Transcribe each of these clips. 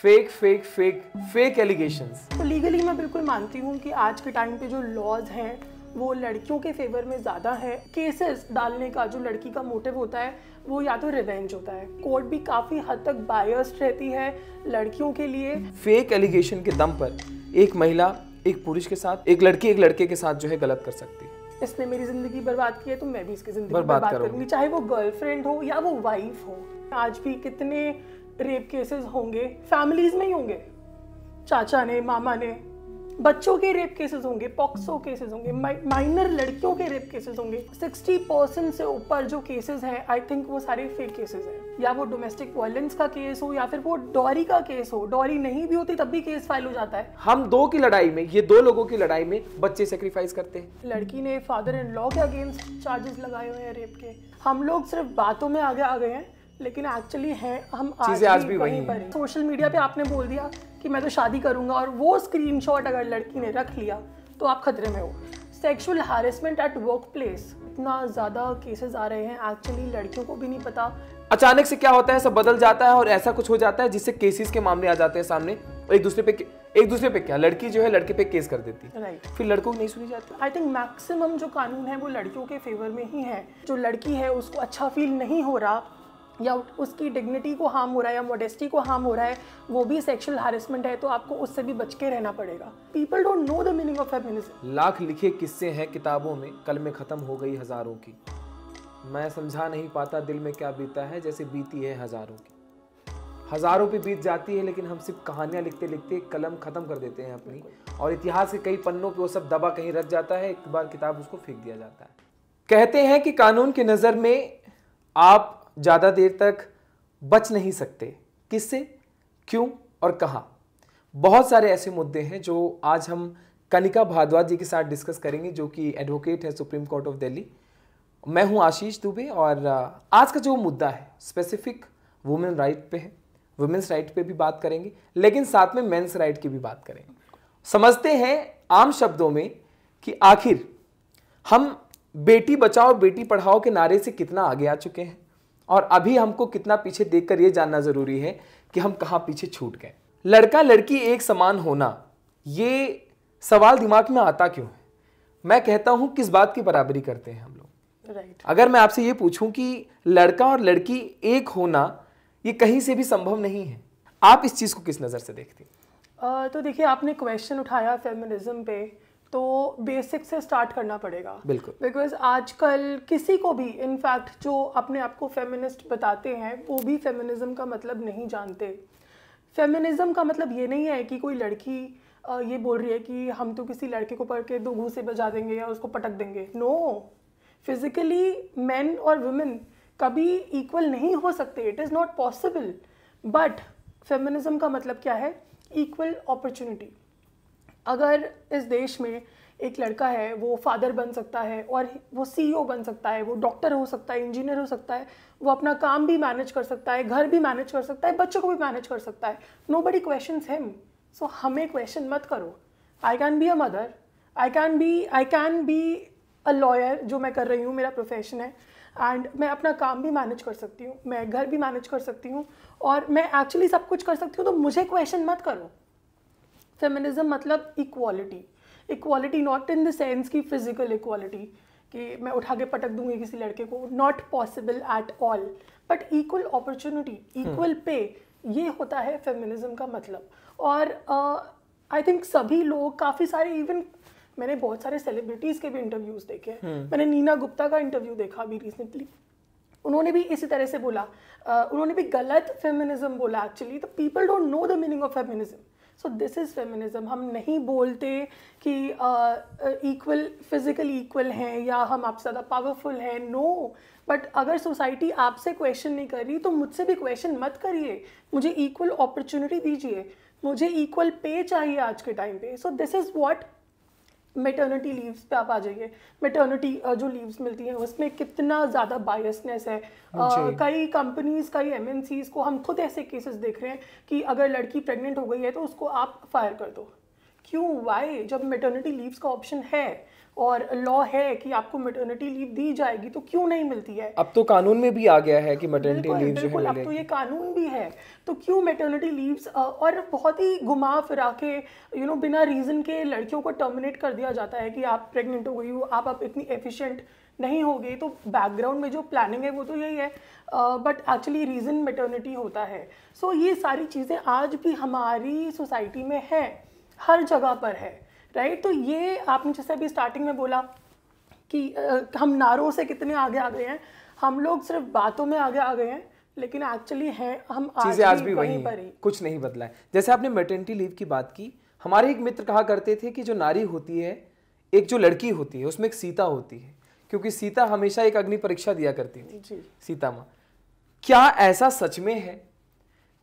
Fake fake fake fake allegations. तो legally मैं बिल्कुल मानती हूँ कि आज के टाइम पे जो लॉज हैं वो लड़कियों के फेवर में ज़्यादा है। केसेस डालने का जो लड़की का मोटिव होता है वो या तो रिवेंज होता है। कोर्ट भी काफ़ी हद तक बायस्ड रहती है लड़कियों के लिए। फेक एलिगेशन के दम पर एक महिला एक पुरुष के साथ, एक लड़की एक लड़के के साथ जो है गलत कर सकती है। इसने मेरी जिंदगी बर्बाद की है तो मैं भी इसकी जिंदगी बर्बाद करूंगी, चाहे वो गर्लफ्रेंड हो या वो वाइफ हो। आज भी कितने रेप केसेस होंगे, फैमिलीज में ही होंगे, चाचा ने, मामा ने, बच्चों के रेप केसेस होंगे, पॉक्सो केसेस होंगे, माइनर लड़कियों के रेप केसेस होंगे। 60% से ऊपर जो केसेस हैं आई थिंक वो सारे फेक केसेस हैं। या वो डोमेस्टिक वायलेंस का केस हो या फिर वो डॉरी का केस हो। डॉरी नहीं भी होती तब भी केस फाइल हो जाता है। हम दो की लड़ाई में, ये दो लोगों की लड़ाई में बच्चे सेक्रीफाइस करते हैं। लड़की ने फादर इन लॉ के अगेंस्ट चार्जेस लगाए हुए हैं रेप के। हम लोग सिर्फ बातों में आगे आ गए हैं लेकिन एक्चुअली हैं हम आज भी वहीं पर हैं। सोशल मीडिया पे आपने बोल दिया कि मैं तो शादी करूंगा और वो स्क्रीनशॉट अगर लड़की ने रख लिया तो आप खतरे में हो। Sexual harassment at work place, इतना ज़्यादा केसेस आ रहे हैं, एक्चुअली लड़कियों को भी नहीं पता। अचानक से क्या होता है, सब बदल जाता है और ऐसा कुछ हो जाता है जिससे केसेस के मामले आ जाते हैं सामने। एक दूसरे पे क्या, लड़की जो है लड़के पे केस कर देती है, राइट। फिर लड़कों को नहीं सुनी जाती। आई थिंक मैक्सिमम जो कानून है वो लड़कियों के फेवर में ही है। जो लड़की है उसको अच्छा फील नहीं हो रहा या उसकी डिग्निटी को हार्म हो रहा है या मॉडेस्टी को हार्म हो रहा है, वो भी सेक्सुअल हैरेसमेंट है, तो आपको उससे भी बच के रहना पड़ेगा। People don't know the meaning of feminism. Lakh लिखे किस्से हैं किताबों में, कल में खत्म हो गई हजारों की। मैं समझा नहीं पाता दिल में क्या बीता है, जैसे बीती है हजारों की। हजारों पे बीत जाती है लेकिन हम सिर्फ कहानियां लिखते लिखते कलम खत्म कर देते हैं अपनी, और इतिहास के कई पन्नों पे वो सब दबा कहीं रख जाता है, एक बार किताब उसको फेंक दिया जाता है। कहते हैं कि कानून की नजर में आप ज्यादा देर तक बच नहीं सकते। किससे, क्यों और कहां? बहुत सारे ऐसे मुद्दे हैं जो आज हम कनिका भारद्वाज जी के साथ डिस्कस करेंगे, जो कि एडवोकेट है सुप्रीम कोर्ट ऑफ दिल्ली। मैं हूं आशीष दुबे और आज का जो मुद्दा है स्पेसिफिक वुमेन राइट पे है। वुमेन्स राइट पे भी बात करेंगे लेकिन साथ में मेंस राइट की भी बात करेंगे। समझते हैं आम शब्दों में कि आखिर हम बेटी बचाओ बेटी पढ़ाओ के नारे से कितना आगे आ चुके हैं और अभी हमको कितना पीछे देखकर यह जानना जरूरी है कि हम कहां पीछे छूट गए। लड़का लड़की एक समान होना, ये सवाल दिमाग में आता क्यों है? मैं कहता हूं किस बात की बराबरी करते हैं हम लोग। राइट। अगर मैं आपसे ये पूछूं कि लड़का और लड़की एक होना ये कहीं से भी संभव नहीं है, आप इस चीज को किस नजर से देखती? तो देखिए, आपने क्वेश्चन उठाया फेमिनिज्म पे, तो बेसिक से स्टार्ट करना पड़ेगा। बिल्कुल। बिकॉज आजकल किसी को भी, इनफैक्ट जो अपने आप को फेमिनिस्ट बताते हैं वो भी फेमिनिज्म का मतलब नहीं जानते। फेमिनिज्म का मतलब ये नहीं है कि कोई लड़की ये बोल रही है कि हम तो किसी लड़के को पकड़ के दो घूंसे बजा देंगे या उसको पटक देंगे। नो, फिजिकली मेन और वुमेन कभी इक्वल नहीं हो सकते, it is not possible. But feminism का मतलब क्या है? Equal opportunity. अगर इस देश में एक लड़का है वो फादर बन सकता है और वो सीईओ बन सकता है, वो डॉक्टर हो सकता है, इंजीनियर हो सकता है, वो अपना काम भी मैनेज कर सकता है, घर भी मैनेज कर सकता है, बच्चों को भी मैनेज कर सकता है, नोबडी क्वेश्चंस हिम। सो हमें क्वेश्चन मत करो। I can be a mother, I can be a lawyer, जो मैं कर रही हूँ, मेरा प्रोफेशन है, एंड मैं अपना काम भी मैनेज कर सकती हूँ, मैं घर भी मैनेज कर सकती हूँ और मैं एक्चुअली सब कुछ कर सकती हूँ, तो मुझे क्वेश्चन मत करो। फेमिनिज्म मतलब equality. Equality not in the sense की फिजिकल इक्वालिटी कि मैं उठा के पटक दूंगी किसी लड़के को, not possible at all, but equal opportunity, equal pay, ये होता है फेमिनिज्म का मतलब। और आई थिंक सभी लोग, काफ़ी सारे, इवन मैंने बहुत सारे सेलिब्रिटीज़ के भी इंटरव्यूज़ देखे हैं। मैंने नीना गुप्ता का इंटरव्यू देखा अभी रिसेंटली, उन्होंने भी इसी तरह से बोला, उन्होंने भी गलत फेमिनिज्म बोला एक्चुअली। तो people don't know the meaning of feminism. So this is feminism. हम नहीं बोलते कि इक्वल, फिजिकली इक्वल हैं या हम आपसे ज़्यादा पावरफुल हैं, नो। बट अगर सोसाइटी आपसे क्वेश्चन नहीं कर रही तो मुझसे भी क्वेश्चन मत करिए। मुझे इक्वल अपॉर्चुनिटी दीजिए, मुझे इक्वल पे चाहिए आज के टाइम पे। So this is what maternity leaves पे आप आ जाइए। मेटर्निटी जो लीव्स मिलती हैं उसमें कितना ज़्यादा बायसनेस है। कई कंपनीज, कई एमएनसीज को हम खुद ऐसे केसेस देख रहे हैं कि अगर लड़की प्रेग्नेंट हो गई है तो उसको आप फायर कर दो, क्यों, वाई? जब मैटरनिटी लीव्स का ऑप्शन है और लॉ है कि आपको मैटरनिटी लीव दी जाएगी, तो क्यों नहीं मिलती है? अब तो कानून में भी आ गया है कि मैटरनिटी बिल्कुल लीव जो है बिल्कुल, अब तो ये कानून भी है, तो क्यों मैटरनिटी लीव्स और बहुत ही घुमा फिरा के बिना रीज़न के लड़कियों को टर्मिनेट कर दिया जाता है कि आप प्रेग्नेंट हो गई हो, आप इतनी एफिशिएंट नहीं हो गई। तो बैकग्राउंड में जो प्लानिंग है वो तो यही है, बट एक्चुअली रीज़न मैटरनिटी होता है। सो ये सारी चीज़ें आज भी हमारी सोसाइटी में है, हर जगह पर है, राइट? तो ये आपने जैसे अभी स्टार्टिंग में बोला कि हम नारों से कितने आगे आ गए हैं, हम लोग सिर्फ बातों में आगे आ गए हैं, लेकिन एक्चुअली हैं हम चीजें आज भी वहीं वही पर हैं, ही। कुछ नहीं बदला है। जैसे आपने मैटरनिटी लीव की बात की, हमारे एक मित्र कहा करते थे कि जो नारी होती है, एक जो लड़की होती है, उसमें एक सीता होती है, क्योंकि सीता हमेशा एक अग्नि परीक्षा दिया करती थी। जी। सीता माँ, क्या ऐसा सच में है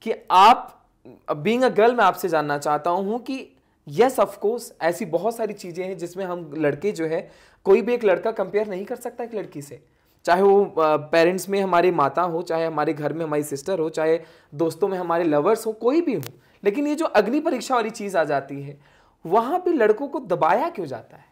कि आप बीइंग अ गर्ल, मैं आपसे जानना चाहता हूं कि यस ऑफ कोर्स ऐसी बहुत सारी चीजें हैं जिसमें हम लड़के जो है, कोई भी एक लड़का कंपेयर नहीं कर सकता एक लड़की से, चाहे वो पेरेंट्स में हमारी माता हो, चाहे हमारे घर में हमारी सिस्टर हो, चाहे दोस्तों में हमारे लवर्स हो, कोई भी हो। लेकिन ये जो अग्नि परीक्षा वाली चीज आ जाती है, वहां पे लड़कों को दबाया क्यों जाता है?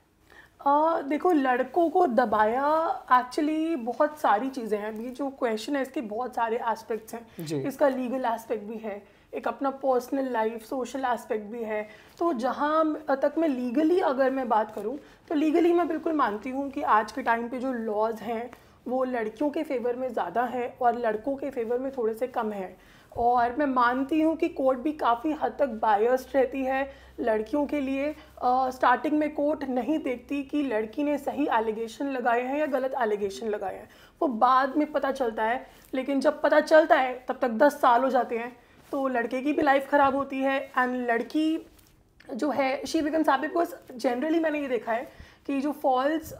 देखो, लड़कों को दबाया एक्चुअली बहुत सारी चीज़ें हैं। अभी जो क्वेश्चन है इसके बहुत सारे एस्पेक्ट्स हैं। इसका लीगल एस्पेक्ट भी है, एक अपना पर्सनल लाइफ, सोशल एस्पेक्ट भी है। तो जहाँ तक मैं लीगली अगर मैं बात करूँ, तो लीगली मैं बिल्कुल मानती हूँ कि आज के टाइम पे जो लॉज हैं वो लड़कियों के फेवर में ज़्यादा है और लड़कों के फेवर में थोड़े से कम है। और मैं मानती हूँ कि कोर्ट भी काफ़ी हद तक बायस्ड रहती है लड़कियों के लिए। स्टार्टिंग में कोर्ट नहीं देखती कि लड़की ने सही एलिगेशन लगाए हैं या गलत एलिगेशन लगाए हैं, वो बाद में पता चलता है। लेकिन जब पता चलता है तब तक 10 साल हो जाते हैं, तो लड़के की भी लाइफ ख़राब होती है एंड लड़की जो है she becomes happy. Because generally मैंने ये देखा है कि जो फॉल्स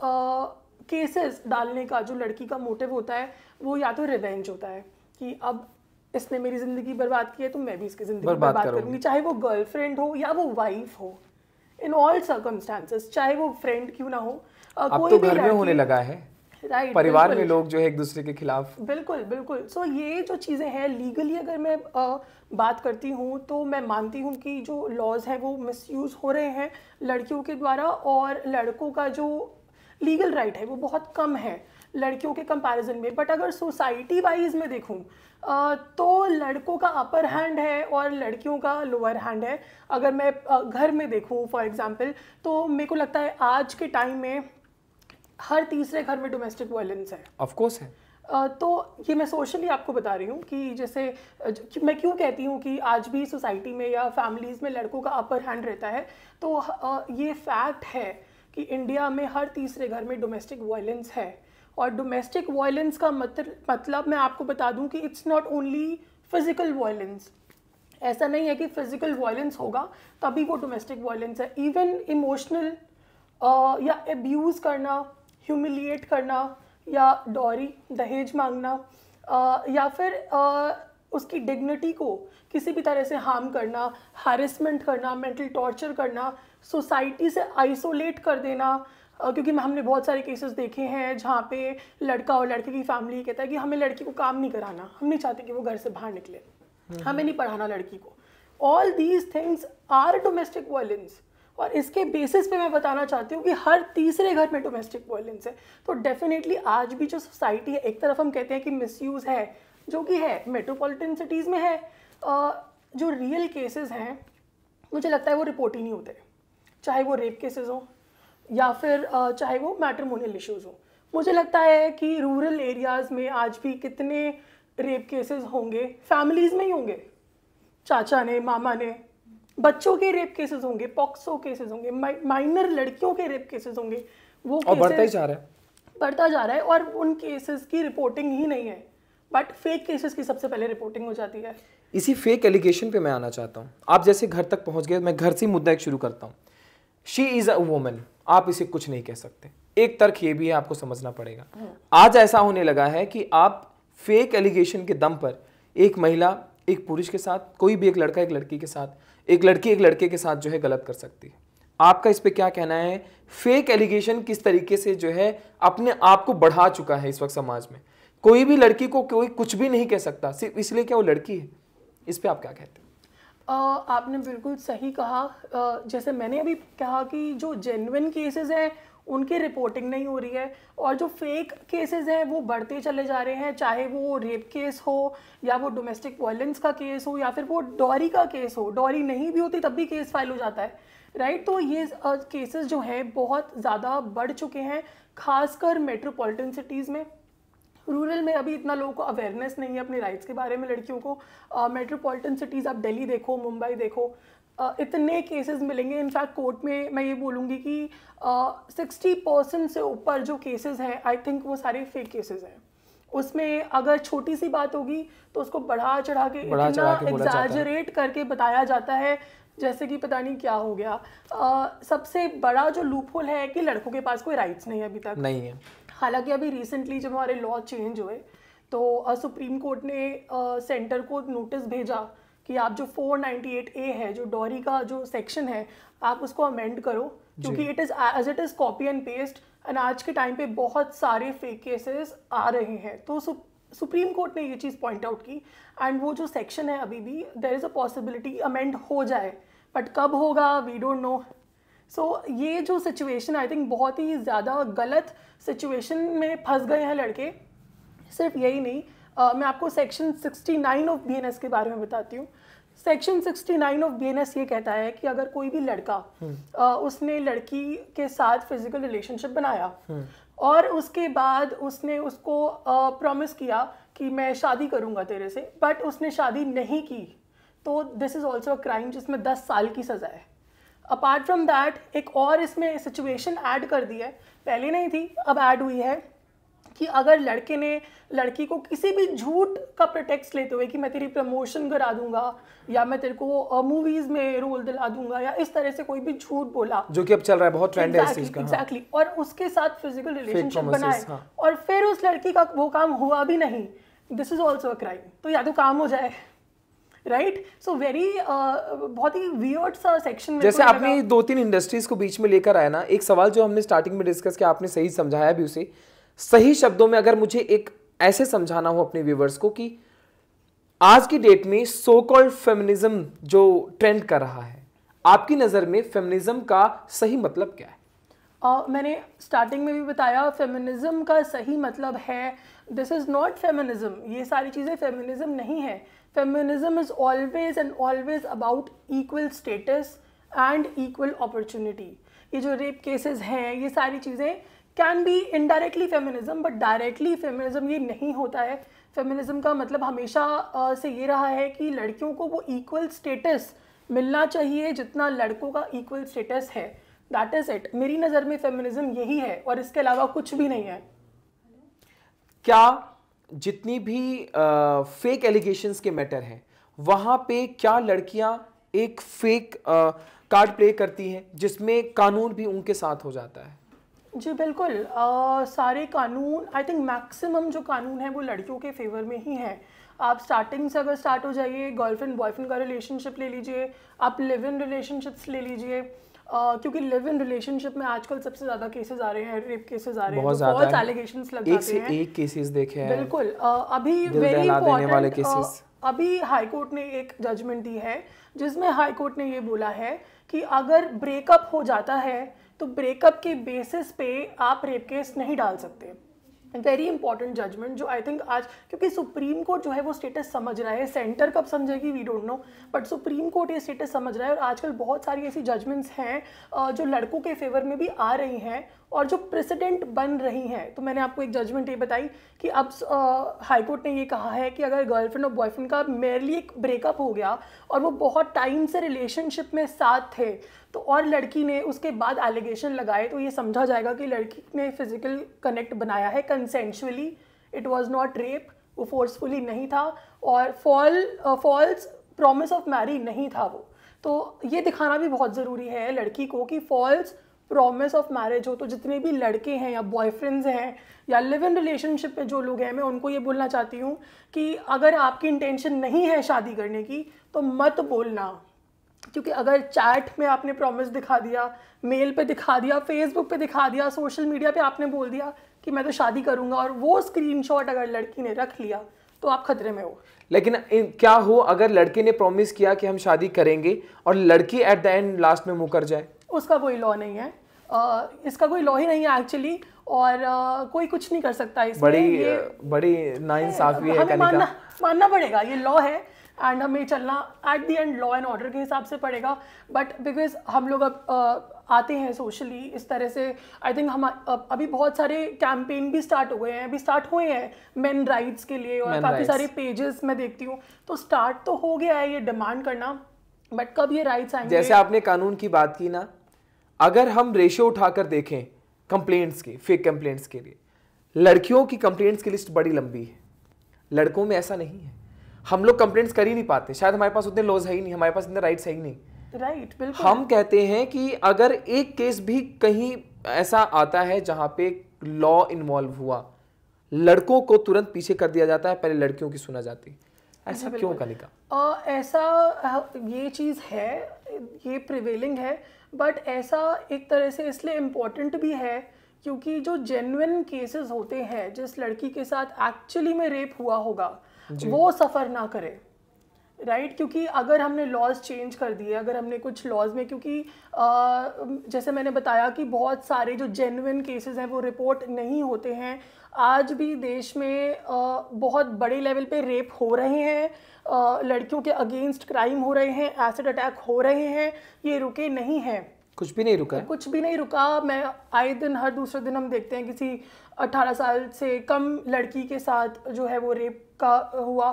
केसेस डालने का जो लड़की का मोटिव होता है वो या तो रिवेंज होता है कि अब इसने मेरी ज़िंदगी बर्बाद की है तो मैं भी इसकी ज़िंदगी बर्बाद करूँगी, चाहे वो गर्लफ्रेंड हो या वो वाइफ हो, इन ऑल सर्कमस्टांसेस, चाहे वो फ्रेंड क्यों ना हो। अब तो घर में होने लगा है, राइट, परिवार में लोग जो है एक दूसरे के खिलाफ। बिल्कुल बिल्कुल। सो ये जो चीज़ें हैं लीगली अगर मैं बात करती हूँ तो मैं मानती हूँ कि जो लॉज हैं वो मिसयूज़ हो रहे हैं लड़कियों के द्वारा, और लड़कों का जो लीगल राइट है वो बहुत कम है लड़कियों के कंपैरिजन में। बट अगर सोसाइटी वाइज में देखूँ तो लड़कों का अपर हैंड है और लड़कियों का लोअर हैंड है। अगर मैं घर में देखूँ फॉर एग्जांपल, तो मेरे को लगता है आज के टाइम में हर तीसरे घर में डोमेस्टिक वायलेंस है। ऑफ कोर्स है। तो ये मैं सोशली आपको बता रही हूँ कि जैसे मैं क्यों कहती हूँ कि आज भी सोसाइटी में या फैमिलीज़ में लड़कों का अपर हैंड रहता है। तो ये फैक्ट है कि इंडिया में हर तीसरे घर में डोमेस्टिक वायलेंस है। और डोमेस्टिक वायलेंस का मतलब मैं आपको बता दूं कि it's not only physical violence. ऐसा नहीं है कि फिजिकल वायलेंस होगा तभी वो डोमेस्टिक वायलेंस है। इवन इमोशनल या अब्यूज़ करना, ह्यूमिलिएट करना, या डॉरी दहेज मांगना, या फिर उसकी डिग्निटी को किसी भी तरह से हार्म करना, हैरेसमेंट करना, मेंटल टॉर्चर करना, सोसाइटी से आइसोलेट कर देना। क्योंकि हमने बहुत सारे केसेस देखे हैं जहाँ पे लड़का और लड़के की फैमिली कहता है कि हमें लड़की को काम नहीं कराना, हम नहीं चाहते कि वो घर से बाहर निकले, हमें नहीं पढ़ाना लड़की को। All these things are domestic violence. और इसके बेसिस पे मैं बताना चाहती हूँ कि हर तीसरे घर में डोमेस्टिक वायलेंस है। तो डेफिनेटली आज भी जो सोसाइटी है, एक तरफ हम कहते हैं कि मिसयूज़ है, जो कि है, मेट्रोपॉलिटन सिटीज़ में है, जो रियल केसेस हैं मुझे लगता है वो रिपोर्ट ही नहीं होते, चाहे वो रेप केसेस हो या फिर चाहे वो मैट्रिमोनियल इश्यूज़ हो। मुझे लगता है कि रूरल एरियाज़ में आज भी कितने रेप केसेस होंगे, फैमिलीज़ में ही होंगे, चाचा ने, मामा ने, बच्चों के रेप केसेस होंगे, पॉक्सो केसेस होंगे, माइनर लड़कियों के रेप केसेस होंगे, वो और बढ़ता ही जा रहा है, बढ़ता जा रहा है। और उन केसेस की रिपोर्टिंग ही नहीं है, बट फेक केसेस की सबसे पहले रिपोर्टिंग हो जाती है। इसी फेक एलिगेशन पे मैं आना चाहता हूँ। आप जैसे घर तक पहुँच गए, मैं घर से मुद्दा एक शुरू करता हूँ। शी इज़ अ वुमन, आप इसे कुछ नहीं कह सकते। एक तर्क ये भी है, आपको समझना पड़ेगा। आज ऐसा होने लगा है कि आप फेक एलिगेशन के दम पर एक महिला एक पुरुष के साथ, कोई भी एक लड़का एक लड़की के साथ, एक लड़की एक लड़के के साथ जो है गलत कर सकती है। आपका इस पे क्या कहना है? फेक एलिगेशन किस तरीके से जो है अपने आप को बढ़ा चुका है इस वक्त समाज में। कोई भी लड़की को कोई कुछ भी नहीं कह सकता सिर्फ इसलिए क्या वो लड़की है। इस पे आप क्या कहते हैं? आपने बिल्कुल सही कहा। जैसे मैंने अभी कहा कि जो जेन्युइन केसेस हैं उनकी रिपोर्टिंग नहीं हो रही है, और जो फेक केसेस हैं वो बढ़ते चले जा रहे हैं, चाहे वो रेप केस हो या वो डोमेस्टिक वायलेंस का केस हो या फिर वो डॉरी का केस हो। डॉरी नहीं भी होती तब भी केस फाइल हो जाता है, राइट। तो ये केसेस जो हैं बहुत ज़्यादा बढ़ चुके हैं, खासकर मेट्रोपॉलिटन सिटीज़ में। रूरल में अभी इतना लोगों को अवेयरनेस नहीं है अपने राइट्स के बारे में लड़कियों को। मेट्रोपॉलिटन सिटीज़ आप दिल्ली देखो, मुंबई देखो, इतने केसेस मिलेंगे। इनफैक्ट कोर्ट में मैं ये बोलूँगी कि 60% से ऊपर जो केसेस हैं आई थिंक वो सारे फेक केसेस हैं। उसमें अगर छोटी सी बात होगी तो उसको बढ़ा चढ़ा के इतना एग्जैजरेट करके बताया जाता है जैसे कि पता नहीं क्या हो गया। सबसे बड़ा जो लूपहोल है कि लड़कों के पास कोई राइट्स नहीं है अभी तक, नहीं है। हालांकि अभी रिसेंटली जब हमारे लॉ चेंज हुए तो सुप्रीम कोर्ट ने सेंटर को नोटिस भेजा कि आप जो 498A है, जो डॉरी का जो सेक्शन है, आप उसको अमेंड करो, क्योंकि it is copy and paste. And आज के टाइम पे बहुत सारे फेक केसेस आ रहे हैं, तो सुप्रीम कोर्ट ने ये चीज़ पॉइंट आउट की। एंड वो जो सेक्शन है अभी भी there is a possibility amend हो जाए, बट कब होगा वी डोंट नो। सो ये जो सिचुएशन आई थिंक बहुत ही ज़्यादा गलत सिचुएशन में फंस गए हैं लड़के। सिर्फ यही नहीं, मैं आपको सेक्शन 69 ऑफ BNS के बारे में बताती हूँ। सेक्शन 69 ऑफ BNS ये कहता है कि अगर कोई भी लड़का उसने लड़की के साथ फिजिकल रिलेशनशिप बनाया और उसके बाद उसने उसको प्रॉमिस किया कि मैं शादी करूँगा तेरे से, बट उसने शादी नहीं की, तो this is also a crime जिसमें 10 साल की सज़ा है। अपार्ट फ्रॉम दैट एक और इसमें सिचुएशन ऐड कर दी है, पहले नहीं थी अब ऐड हुई है, कि अगर लड़के ने लड़की को किसी भी झूठ का प्रिटेक्स्ट लेते हुए कि मैं तेरी प्रमोशन करा दूंगा या मैं तेरे को मूवीज में रोल दिला दूंगा या इस तरह से कोई भी झूठ बोला, जो कि अब चल रहा है, बहुत ट्रेंड है इस चीज का। एग्जैक्टली, और उसके साथ फिजिकल रिलेशनशिप बनाए और फिर उस लड़की का वो काम हुआ भी नहीं, this is also a crime. तो या तो काम हो जाए, राइट। सो वेरी बहुत ही वियर्ड सा सेक्शन। जैसे आपने 2-3 इंडस्ट्रीज को बीच में लेकर आया ना, एक सवाल जो हमने स्टार्टिंग में डिस्कस किया, आपने सही समझाया भी उसे। सही शब्दों में अगर मुझे एक ऐसे समझाना हो अपने व्यूवर्स को कि आज की डेट में सो कॉल्ड फेमिनिज्म जो ट्रेंड कर रहा है, आपकी नज़र में फेमिनिज्म का सही मतलब क्या है? मैंने स्टार्टिंग में भी बताया, फेमिनिज्म का सही मतलब है दिस इज़ नॉट फेमिनिज्म। ये सारी चीज़ें फेमिनिज्म नहीं है। Feminism is always and always about equal status and equal opportunity. ये जो रेप केसेस हैं, ये सारी चीज़ें can be indirectly feminism, but directly feminism ये नहीं होता है। फेमिनिज्म का मतलब हमेशा से ये रहा है कि लड़कियों को वो इक्वल स्टेटस मिलना चाहिए जितना लड़कों का इक्वल स्टेटस है। That is it. मेरी नज़र में फेमिनिज्म यही है और इसके अलावा कुछ भी नहीं है। क्या जितनी भी फेक एलिगेशंस के मैटर हैं, वहाँ पे क्या लड़कियाँ एक फेक कार्ड प्ले करती हैं जिसमें कानून भी उनके साथ हो जाता है? जी बिल्कुल। सारे कानून, आई थिंक मैक्सिमम जो कानून है वो लड़कियों के फेवर में ही है। आप स्टार्टिंग से अगर स्टार्ट हो जाइए, गर्लफ्रेंड बॉयफ्रेंड का रिलेशनशिप ले लीजिए, आप लिव इन रिलेशनशिप्स ले लीजिए, क्योंकि लिव इन रिलेशनशिप में आजकल सबसे ज़्यादा केसेस आ रहे हैं, रेप केसेस आ रहे हैं, फॉल्स एलिगेशंस लग जाते हैं। एक केसेस देखे हैं बिल्कुल। अभी वेरी इंपॉर्टेंट, अभी हाई कोर्ट ने एक जजमेंट दी है जिसमें हाई कोर्ट ने ये बोला है कि अगर ब्रेकअप हो जाता है तो ब्रेकअप के बेसिस पे आप रेप केस नहीं डाल सकते। वेरी इंपॉर्टेंट जजमेंट जो आई थिंक आज, क्योंकि सुप्रीम कोर्ट जो है वो स्टेटस समझ रहा है, सेंटर कब समझेगी we don't know, but supreme court ये स्टेटस समझ रहा है। और आजकल बहुत सारी ऐसी जजमेंट्स हैं जो लड़कों के फेवर में भी आ रही हैं और जो प्रेसिडेंट बन रही हैं। तो मैंने आपको एक जजमेंट ये बताई कि अब हाई कोर्ट ने ये कहा है कि अगर गर्लफ्रेंड और बॉयफ्रेंड का मेयरली एक ब्रेकअप हो गया और वो बहुत टाइम से रिलेशनशिप में साथ थे, तो और लड़की ने उसके बाद एलिगेशन लगाए, तो ये समझा जाएगा कि लड़की ने फिजिकल कनेक्ट बनाया है consensually, it was not rape, वो फोर्सफुली नहीं था और फॉल्स प्रॉमिस ऑफ मैरिज नहीं था वो। तो ये दिखाना भी बहुत ज़रूरी है लड़की को कि फॉल्स प्रॉमिस ऑफ मैरिज हो। तो जितने भी लड़के हैं या बॉयफ्रेंड्स हैं या लिव इन रिलेशनशिप में जो लोग हैं, मैं उनको ये बोलना चाहती हूँ कि अगर आपकी इंटेंशन नहीं है शादी करने की तो मत बोलना, क्योंकि अगर चैट में आपने प्रॉमिस दिखा दिया, मेल पे दिखा दिया, फेसबुक पे दिखा दिया, सोशल मीडिया पे आपने बोल दिया कि मैं तो शादी करूंगा, और वो स्क्रीनशॉट अगर लड़की ने रख लिया तो आप खतरे में हो। लेकिन क्या हो अगर लड़के ने प्रॉमिस किया कि हम शादी करेंगे और लड़की एट द एंड लास्ट में मुकर जाए? उसका कोई लॉ नहीं है, इसका कोई लॉ ही नहीं है एक्चुअली, और कोई कुछ नहीं कर सकता इसमें। बड़ी नाइंसाफी है। हमें मानना पड़ेगा, ये लॉ है एंड हमें चलना at the end law and order के हिसाब से पड़ेगा। बट बिकॉज हम लोग अब आते हैं सोशली इस तरह से, आई थिंक हम अभी बहुत सारे कैंपेन भी स्टार्ट हो गए हैं, अभी स्टार्ट हुए हैं मेन राइट्स के लिए, और काफ़ी सारे पेजेस मैं देखती हूँ, तो स्टार्ट तो हो गया है ये डिमांड करना, बट कब ये राइट्स आएंगे? जैसे आपने कानून की बात की ना, अगर हम रेशियो उठाकर देखें कंप्लेंट्स की, फेक कंप्लेंट्स के लिए, लड़कियों की कंप्लेंट्स की लिस्ट बड़ी लंबी है, लड़कों में ऐसा नहीं है। हम लोग कंप्लेंट्स कर ही नहीं पाते, शायद हमारे पास उतने लॉज है ही नहीं, हमारे पास इतने राइट्स है ही नहीं। राइट, बिल्कुल। हम कहते हैं कि अगर एक केस भी कहीं ऐसा आता है जहां पे लॉ इन्वॉल्व हुआ, लड़कों को तुरंत पीछे कर दिया जाता है, पहले लड़कियों की सुना जाती है। ऐसा क्यों कनिका? ऐसा ये चीज़ है, ये प्रिवेलिंग है, बट ऐसा एक तरह से इसलिए इम्पोर्टेंट भी है क्योंकि जो जेन्युइन केसेस होते हैं, जिस लड़की के साथ एक्चुअली में रेप हुआ होगा वो सफ़र ना करे, राइट? क्योंकि अगर हमने लॉज चेंज कर दिए, अगर हमने कुछ लॉज में, क्योंकि जैसे मैंने बताया कि बहुत सारे जो जेन्युइन केसेस हैं वो रिपोर्ट नहीं होते हैं। आज भी देश में बहुत बड़े लेवल पे रेप हो रहे हैं, लड़कियों के अगेंस्ट क्राइम हो रहे हैं, एसिड अटैक हो रहे हैं, ये रुके नहीं हैं। कुछ भी नहीं रुका है। कुछ भी नहीं रुका। मैं आए दिन, हर दूसरे दिन हम देखते हैं किसी 18 साल से कम लड़की के साथ जो है वो रेप का हुआ।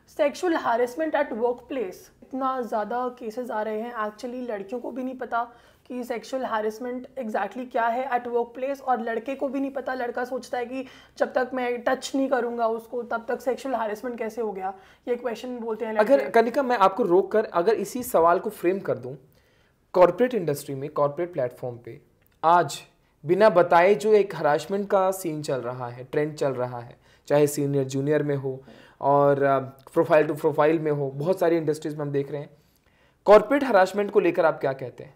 Sexual harassment at work place, इतना ज़्यादा केसेस आ रहे हैं, एक्चुअली लड़कियों को भी नहीं पता कि सेक्सुअल हैरेसमेंट एग्जैक्टली क्या है एट वर्क प्लेस, और लड़के को भी नहीं पता। लड़का सोचता है कि जब तक मैं टच नहीं करूंगा उसको तब तक सेक्सुअल हैरेसमेंट कैसे हो गया, ये क्वेश्चन बोलते हैं लड़के। अगर कनिका मैं आपको रोक कर अगर इसी सवाल को फ्रेम कर दूं, कॉर्पोरेट इंडस्ट्री में, कॉर्पोरेट प्लेटफॉर्म पे आज बिना बताए जो एक हरासमेंट का सीन चल रहा है, ट्रेंड चल रहा है, चाहे सीनियर जूनियर में हो और प्रोफाइल टू प्रोफाइल में हो, बहुत सारी इंडस्ट्रीज में हम देख रहे हैं। कॉर्पोरेट हरासमेंट को लेकर आप क्या कहते हैं?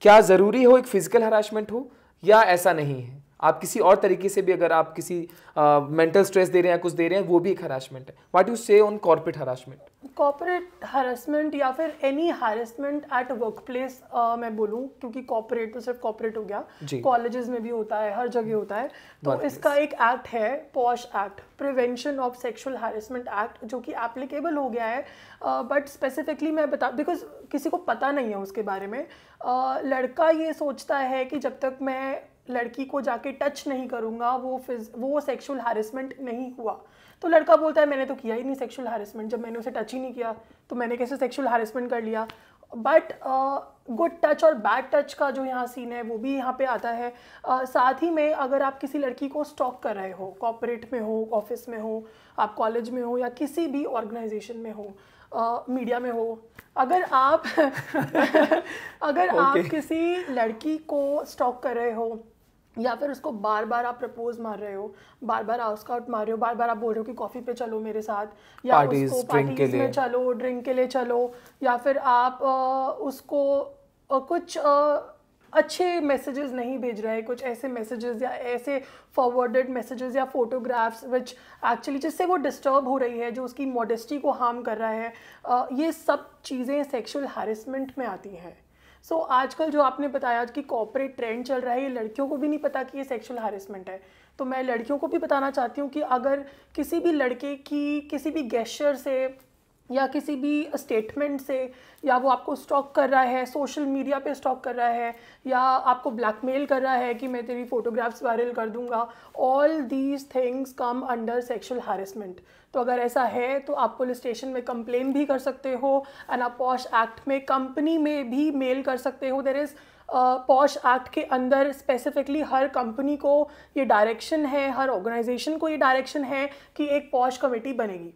क्या ज़रूरी हो एक फिजिकल हरासमेंट हो या ऐसा नहीं है? आप किसी और तरीके से भी, अगर आप किसी मेंटल स्ट्रेस दे रहे हैं, कुछ दे रहे हैं, वो भी एक हरासमेंट है। व्हाट यू से on corporate harassment? Corporate harassment या फिर any harassment at work place मैं बोलूँ, क्योंकि कॉर्पोरेट तो सिर्फ कॉर्पोरेट हो गया, कॉलेजेस में भी होता है, हर जगह होता है। तो इसका एक एक्ट है, posh act, prevention of sexual harassment act, जो कि एप्लीकेबल हो गया है। बट स्पेसिफिकली मैं बिकॉज किसी को पता नहीं है उसके बारे में। लड़का ये सोचता है कि जब तक मैं लड़की को जाके टच नहीं करूँगा वो सेक्सुअल हैरेसमेंट नहीं हुआ। तो लड़का बोलता है मैंने तो किया ही नहीं सेक्सुअल हैरेसमेंट, जब मैंने उसे टच ही नहीं किया तो मैंने कैसे सेक्सुअल हैरेसमेंट कर लिया। बट गुड टच और बैड टच का जो यहाँ सीन है वो भी यहाँ पे आता है। साथ ही में अगर आप किसी लड़की को स्टॉक कर रहे हो, कॉर्पोरेट में हो, ऑफिस में हो, आप कॉलेज में हो या किसी भी ऑर्गेनाइजेशन में हो, मीडिया में हो, अगर आप आप किसी लड़की को स्टॉक कर रहे हो या फिर उसको बार बार आप प्रपोज मार रहे हो, बार बार आउटस्काउट मार रहे हो, बार बार आप बोल रहे हो कि कॉफ़ी पे चलो मेरे साथ, या उसको पार्टीज में चलो, ड्रिंक के लिए चलो, या फिर आप उसको कुछ अच्छे मैसेजेस नहीं भेज रहे, कुछ ऐसे मैसेजेस या ऐसे फॉरवर्डेड मैसेजेस या फोटोग्राफ्स विच एक्चुअली जिससे वो डिस्टर्ब हो रही है, जो उसकी मॉडेस्टी को हार्म कर रहा है, ये सब चीज़ें सेक्सुअल हैरेसमेंट में आती हैं। सो आजकल जो आपने बताया कि कॉर्पोरेट ट्रेंड चल रहा है, ये लड़कियों को भी नहीं पता कि ये सेक्सुअल हैरेसमेंट है। तो मैं लड़कियों को भी बताना चाहती हूँ कि अगर किसी भी लड़के की किसी भी गेस्चर से या किसी भी स्टेटमेंट से, या वो आपको स्टॉक कर रहा है, सोशल मीडिया पे स्टॉक कर रहा है, या आपको ब्लैकमेल कर रहा है कि मैं तेरी फोटोग्राफ्स वायरल कर दूंगा, all these things come under sexual harassment. तो अगर ऐसा है तो आप पुलिस स्टेशन में कंप्लेन भी कर सकते हो, एंड आप पॉश एक्ट में कंपनी में भी मेल कर सकते हो। देयर इज़ पॉश एक्ट के अंदर स्पेसिफिकली हर कंपनी को ये डायरेक्शन है, हर ऑर्गेनाइजेशन को ये डायरेक्शन है कि एक पॉश कमेटी बनेगी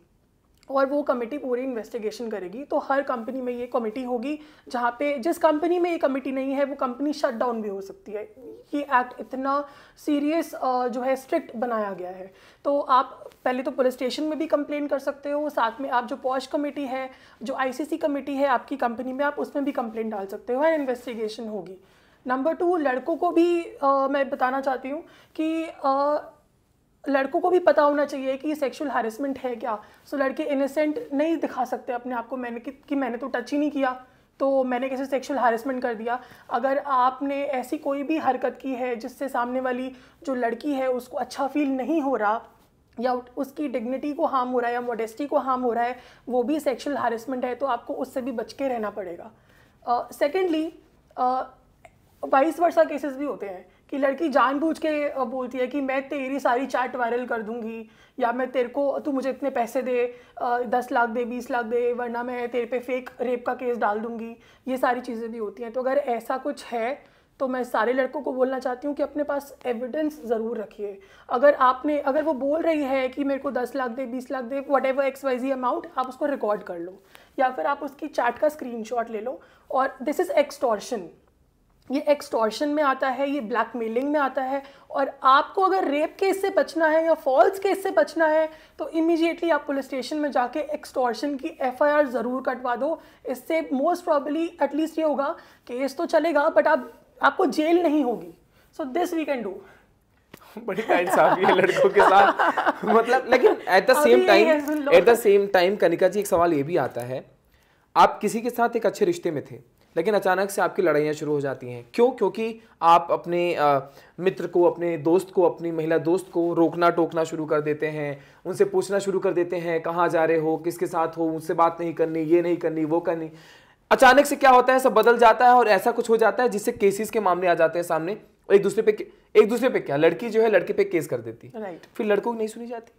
और वो कमेटी पूरी इन्वेस्टिगेशन करेगी। तो हर कंपनी में ये कमेटी होगी, जहाँ पे जिस कंपनी में ये कमेटी नहीं है वो कंपनी शट डाउन भी हो सकती है। ये एक्ट इतना सीरियस जो है स्ट्रिक्ट बनाया गया है। तो आप पहले तो पुलिस स्टेशन में भी कंप्लेन कर सकते हो, साथ में आप जो पॉश कमेटी है, जो आईसीसी कमेटी है आपकी कंपनी में, आप उसमें भी कंप्लेन डाल सकते हो, एंड इन्वेस्टिगेशन होगी। नंबर 2, लड़कों को भी मैं बताना चाहती हूँ कि लड़कों को भी पता होना चाहिए कि सेक्सुअल हैरेसमेंट है क्या। सो लड़के इनोसेंट नहीं दिखा सकते अपने आप को मैंने तो टच ही नहीं किया, तो मैंने कैसे सेक्सुअल हैरेसमेंट कर दिया। अगर आपने ऐसी कोई भी हरकत की है जिससे सामने वाली जो लड़की है उसको अच्छा फील नहीं हो रहा, या उसकी डिग्निटी को हार्म हो रहा है, या मॉडेस्टी को हार्म हो रहा है, वो भी सेक्सुअल हैरेसमेंट है, तो आपको उससे भी बच के रहना पड़ेगा। सेकेंडली, वाइस वर्सा केसेस भी होते हैं कि लड़की जानबूझ के बोलती है कि मैं तेरी सारी चैट वायरल कर दूंगी, या मैं तेरे को, तू मुझे इतने पैसे दे, 10 लाख दे, 20 लाख दे, वरना मैं तेरे पे फेक रेप का केस डाल दूंगी। ये सारी चीज़ें भी होती हैं। तो अगर ऐसा कुछ है तो मैं सारे लड़कों को बोलना चाहती हूँ कि अपने पास एविडेंस ज़रूर रखिए। अगर वो बोल रही है कि मेरे को 10 लाख दे, 20 लाख दे, whatever XYZ अमाउंट, आप उसको रिकॉर्ड कर लो, या फिर आप उसकी चैट का स्क्रीनशॉट ले लो। और दिस इज़ एक्सटॉर्शन, ये एक्सटॉर्शन में आता है, ये ब्लैकमेलिंग में आता है। और आपको अगर रेप केस से बचना है या फॉल्स केस से बचना है तो इमीडिएटली आप पुलिस स्टेशन में जाके एक्सटॉर्शन की FIR ज़रूर कटवा दो। इससे मोस्ट प्रॉबली एटलीस्ट ये होगा, केस तो चलेगा बट आपको जेल नहीं होगी। So this we can do. बड़ी नाइंसाफी है लड़कों के साथ। मतलब लेकिन at the same time Kanika ji, एक सवाल ये भी आता है, आप किसी के साथ एक अच्छे रिश्ते में थे लेकिन अचानक से आपकी लड़ाइयाँ शुरू हो जाती हैं, क्यों? क्योंकि आप अपने मित्र को, अपने दोस्त को, अपनी महिला दोस्त को रोकना टोकना शुरू कर देते हैं, उनसे पूछना शुरू कर देते हैं कहाँ जा रहे हो, किसके साथ हो, मुझसे बात नहीं करनी, ये नहीं करनी, वो करनी। अचानक से क्या होता है, सब बदल जाता है और ऐसा कुछ हो जाता है जिससे केसेस के मामले आ जाते हैं सामने। एक दूसरे पे क्या, लड़की जो है लड़के पे केस कर देती है, फिर लड़कों की नहीं सुनी जाती।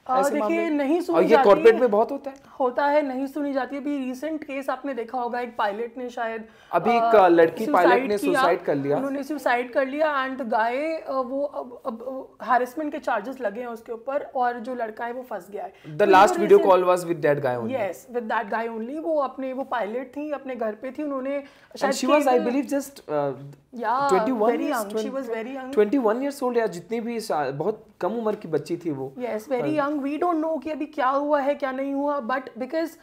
देखिए, नहीं सुनी और ये जाती कॉर्पोरेट में बहुत होता है, नहीं सुनी जाती। अभी रिसेंट केस आपने देखा होगा, एक पायलट ने शायद अभी एक लड़की पायलट ने सुसाइड कर लिया, उन्होंने सुसाइड कर लिया एंड गाय वो अब हैरेसमेंट के चार्जेस लगे हैं उसके ऊपर, और जो लड़का है वो फंस गया है। The last video call was with that guy only. Yes, with that guy only. वो पायलट थी, अपने घर पे थी, उन्होंने शायद she was I believe just 21 years old, या जितनी भी बहुत कम उम्र की बच्ची थी वो। Yes, very young. We don't know कि अभी क्या हुआ है क्या नहीं हुआ, but because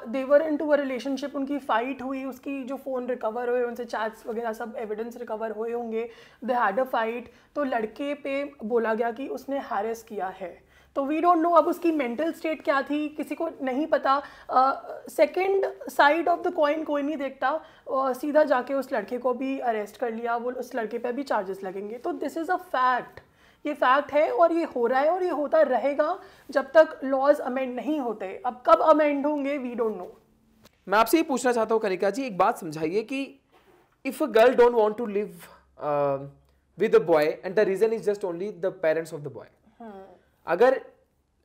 they were into a relationship, उनकी फाइट हुई, उसकी जो फ़ोन रिकवर हुए, उनसे चैट्स वगैरह सब एविडेंस रिकवर हुए होंगे, दे हैड अ फाइट, तो लड़के पे बोला गया कि उसने हैरेस किया है। तो वी डोंट नो अब उसकी मेंटल स्टेट क्या थी, किसी को नहीं पता। Second side of the coin कोई नहीं देखता। सीधा जाके उस लड़के को भी अरेस्ट कर लिया, वो उस लड़के पे भी चार्जेस लगेंगे। तो दिस इज़ अ फैक्ट, ये फैक्ट है और ये हो रहा है और ये होता रहेगा जब तक लॉज अमेंड नहीं होते। अब कब अमेंड होंगे वी डोंट नो। मैं आपसे ये पूछना चाहता हूँ कनिका जी, एक बात समझाइए कि if a girl don't want to live with a boy and the reason is just only the parents of the boy, अगर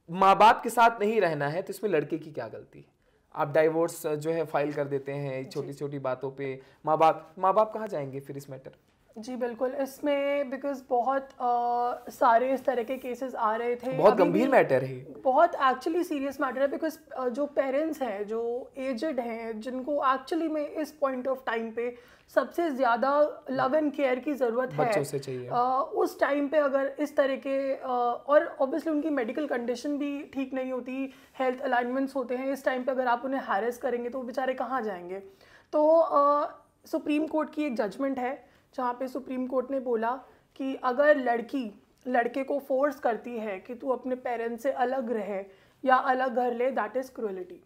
माँ बाप के साथ नहीं रहना है तो इसमें लड़के की क्या गलती? आप डाइवोर्स जो है फाइल कर देते हैं छोटी छोटी बातों पे, माँ बाप कहाँ जाएंगे फिर इस मैटर? जी बिल्कुल, इसमें बिकॉज बहुत सारे इस तरह के केसेस आ रहे थे। बहुत गंभीर मैटर है, बहुत एक्चुअली सीरियस मैटर है, बिकॉज जो पेरेंट्स हैं, जो एजड हैं, जिनको एक्चुअली में इस पॉइंट ऑफ टाइम पे सबसे ज़्यादा लव एंड केयर की ज़रूरत है, बच्चों से चाहिए, उस टाइम पे अगर इस तरह के और ऑब्वियसली उनकी मेडिकल कंडीशन भी ठीक नहीं होती, हेल्थ अलाइनमेंट्स होते हैं, इस टाइम पे अगर आप उन्हें हैरेस करेंगे तो वो बेचारे कहाँ जाएंगे? तो सुप्रीम कोर्ट की एक जजमेंट है जहाँ पे सुप्रीम कोर्ट ने बोला कि अगर लड़की लड़के को फोर्स करती है कि तू अपने पेरेंट्स से अलग रहे या अलग घर ले, दैट इज़ क्रूएलिटी।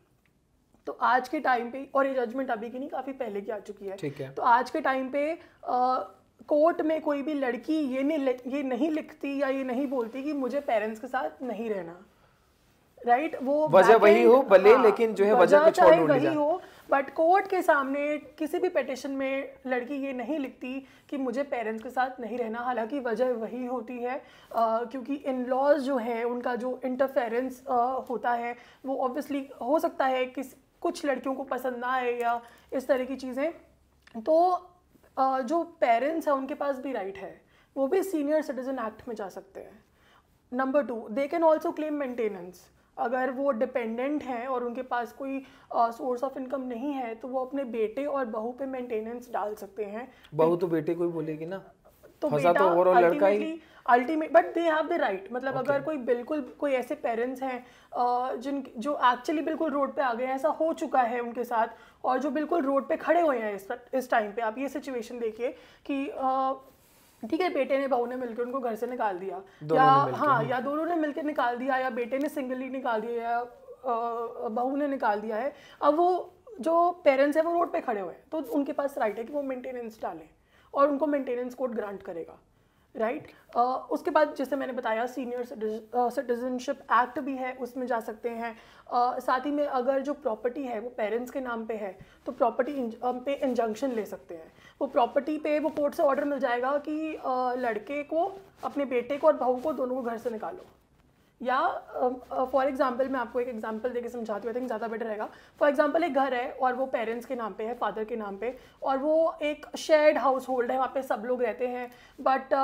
तो आज के टाइम पे, और ये जजमेंट अभी की नहीं, काफ़ी पहले की आ चुकी है, ठीक है। तो आज के टाइम पे कोर्ट में कोई भी लड़की ये नहीं लिखती या ये नहीं बोलती कि मुझे पेरेंट्स के साथ नहीं रहना, राइट? वो वजह वही हो भले, लेकिन जो है वजह पे छोड़ वही हो, बट कोर्ट के सामने किसी भी पिटिशन में लड़की ये नहीं लिखती कि मुझे पेरेंट्स के साथ नहीं रहना, हालांकि वजह वही होती है क्योंकि इन लॉज जो है उनका जो इंटरफेरेंस होता है वो ऑब्वियसली हो सकता है कि कुछ लड़कियों को पसंद ना आए या इस तरह की चीज़ें। तो जो पेरेंट्स हैं उनके पास भी राइट है, वो भी सीनियर सिटीजन एक्ट में जा सकते हैं। Number 2, they can also claim maintenance. अगर वो डिपेंडेंट हैं और उनके पास कोई सोर्स ऑफ इनकम नहीं है तो वो अपने बेटे और बहू पे मेंटेनेंस डाल सकते हैं। बहू तो बेटे को ही बोलेगी ना, तो बेटा तो ओवरऑल लड़का ही ultimate, but they have the right. मतलब अगर कोई ऐसे पेरेंट्स हैं जो एक्चुअली बिल्कुल रोड पे आ गए हैं, ऐसा हो चुका है उनके साथ, और जो बिल्कुल रोड पे खड़े हुए हैं इस टाइम पे, आप ये सिचुएशन देखिए कि ठीक है, बेटे ने बहू ने मिलकर उनको घर से निकाल दिया, या दोनों ने मिलकर निकाल दिया, या बेटे ने सिंगली निकाल दिया, या बहू ने निकाल दिया है। अब वो जो पेरेंट्स है वो रोड पे खड़े हुए हैं, तो उनके पास राइट है कि वो मेंटेनेंस डालें और उनको मेंटेनेंस कोर्ट ग्रांट करेगा, राइट। उसके बाद जैसे मैंने बताया सीनियर सिटीजनशिप एक्ट भी है, उसमें जा सकते हैं। साथ ही में अगर जो प्रॉपर्टी है वो पेरेंट्स के नाम पे है तो प्रॉपर्टी पे इंजंक्शन ले सकते हैं। वो प्रॉपर्टी पे वो कोर्ट से ऑर्डर मिल जाएगा कि लड़के को, अपने बेटे को और बहू को, दोनों को घर से निकालो। या फॉर एग्जांपल मैं आपको एक एग्जांपल देके समझाती हूँ, आई थिंक ज़्यादा बेटर रहेगा। फॉर एग्जांपल एक घर है और वो पेरेंट्स के नाम पे है, फादर के नाम पे, और वो एक शेयर्ड हाउस होल्ड है, वहाँ पे सब लोग रहते हैं। बट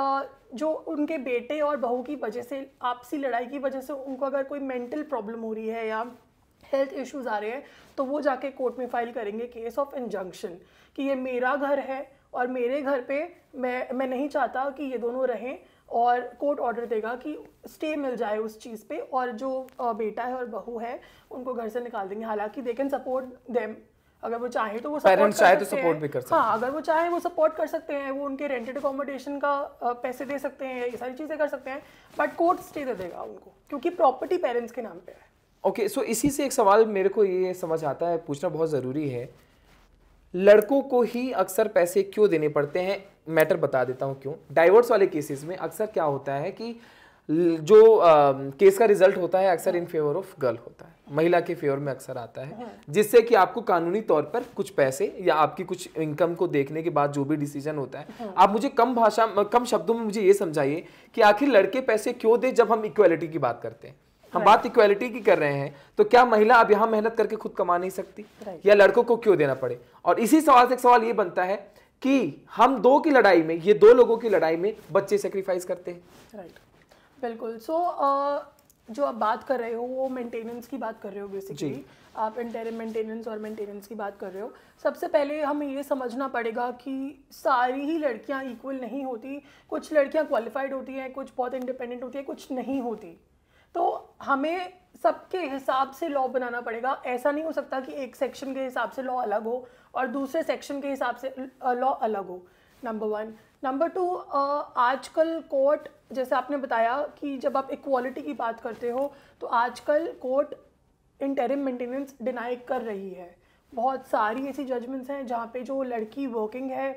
जो उनके बेटे और बहू की वजह से, आपसी लड़ाई की वजह से उनको अगर कोई मेंटल प्रॉब्लम हो रही है या हेल्थ इश्यूज आ रहे हैं, तो वो जाके कोर्ट में फाइल करेंगे केस ऑफ इंजंक्शन कि ये मेरा घर है और मेरे घर पे मैं नहीं चाहता कि ये दोनों रहें, और कोर्ट ऑर्डर देगा कि स्टे मिल जाए उस चीज़ पे, और जो बेटा है और बहू है उनको घर से निकाल देंगे। हालांकि दे कैन सपोर्ट देम, अगर वो चाहे तो वो सपोर्ट भी कर सकते हैं। हाँ, अगर वो चाहे वो सपोर्ट कर सकते हैं, वो उनके रेंटेड अकोमोडेशन का पैसे दे सकते हैं, ये सारी चीज़ें कर सकते हैं, बट कोर्ट स्टे दे देगा उनको क्योंकि प्रॉपर्टी पेरेंट्स के नाम पे है। ओके, सो इसी से एक सवाल मेरे को ये समझ आता है, पूछना बहुत ज़रूरी है, लड़कों को ही अक्सर पैसे क्यों देने पड़ते हैं? मैटर बता देता हूं क्यों। डाइवोर्स वाले केसेस में अक्सर क्या होता है कि जो केस का रिजल्ट होता है अक्सर इन फेवर ऑफ गर्ल होता है, महिला के फेवर में अक्सर आता है, जिससे कि आपको कानूनी तौर पर कुछ पैसे या आपकी कुछ इनकम को देखने के बाद जो भी डिसीजन होता है, आप मुझे कम शब्दों में मुझे ये समझाइए कि आखिर लड़के पैसे क्यों दे जब हम इक्वालिटी की बात करते हैं। हम बात इक्वालिटी की कर रहे हैं, तो क्या महिला अब यहाँ मेहनत करके खुद कमा नहीं सकती, या लड़कों को क्यों देना पड़े? और इसी सवाल से एक सवाल ये बनता है कि हम दो की लड़ाई में, ये दो लोगों की लड़ाई में बच्चे सेक्रीफाइस करते हैं। राइट, बिल्कुल। सो जो आप बात कर रहे हो वो मेंटेनेंस की बात कर रहे हो बेसिकली, आप इंटरिम मेंटेनेंस और मेंटेनेंस की बात कर रहे हो। सबसे पहले हमें ये समझना पड़ेगा कि सारी ही लड़कियां इक्वल नहीं होती, कुछ लड़कियां क्वालिफाइड होती हैं, कुछ बहुत इंडिपेंडेंट होती है, कुछ नहीं होती। तो हमें सबके हिसाब से लॉ बनाना पड़ेगा। ऐसा नहीं हो सकता कि एक सेक्शन के हिसाब से लॉ अलग हो और दूसरे सेक्शन के हिसाब से लॉ अलग हो, नंबर 1। नंबर 2, आजकल कोर्ट, जैसे आपने बताया कि जब आप इक्वालिटी की बात करते हो तो आजकल कोर्ट इंटरिम मेंटेनेंस डिनाई कर रही है। बहुत सारी ऐसी जजमेंट्स हैं जहाँ पे जो लड़की वर्किंग है,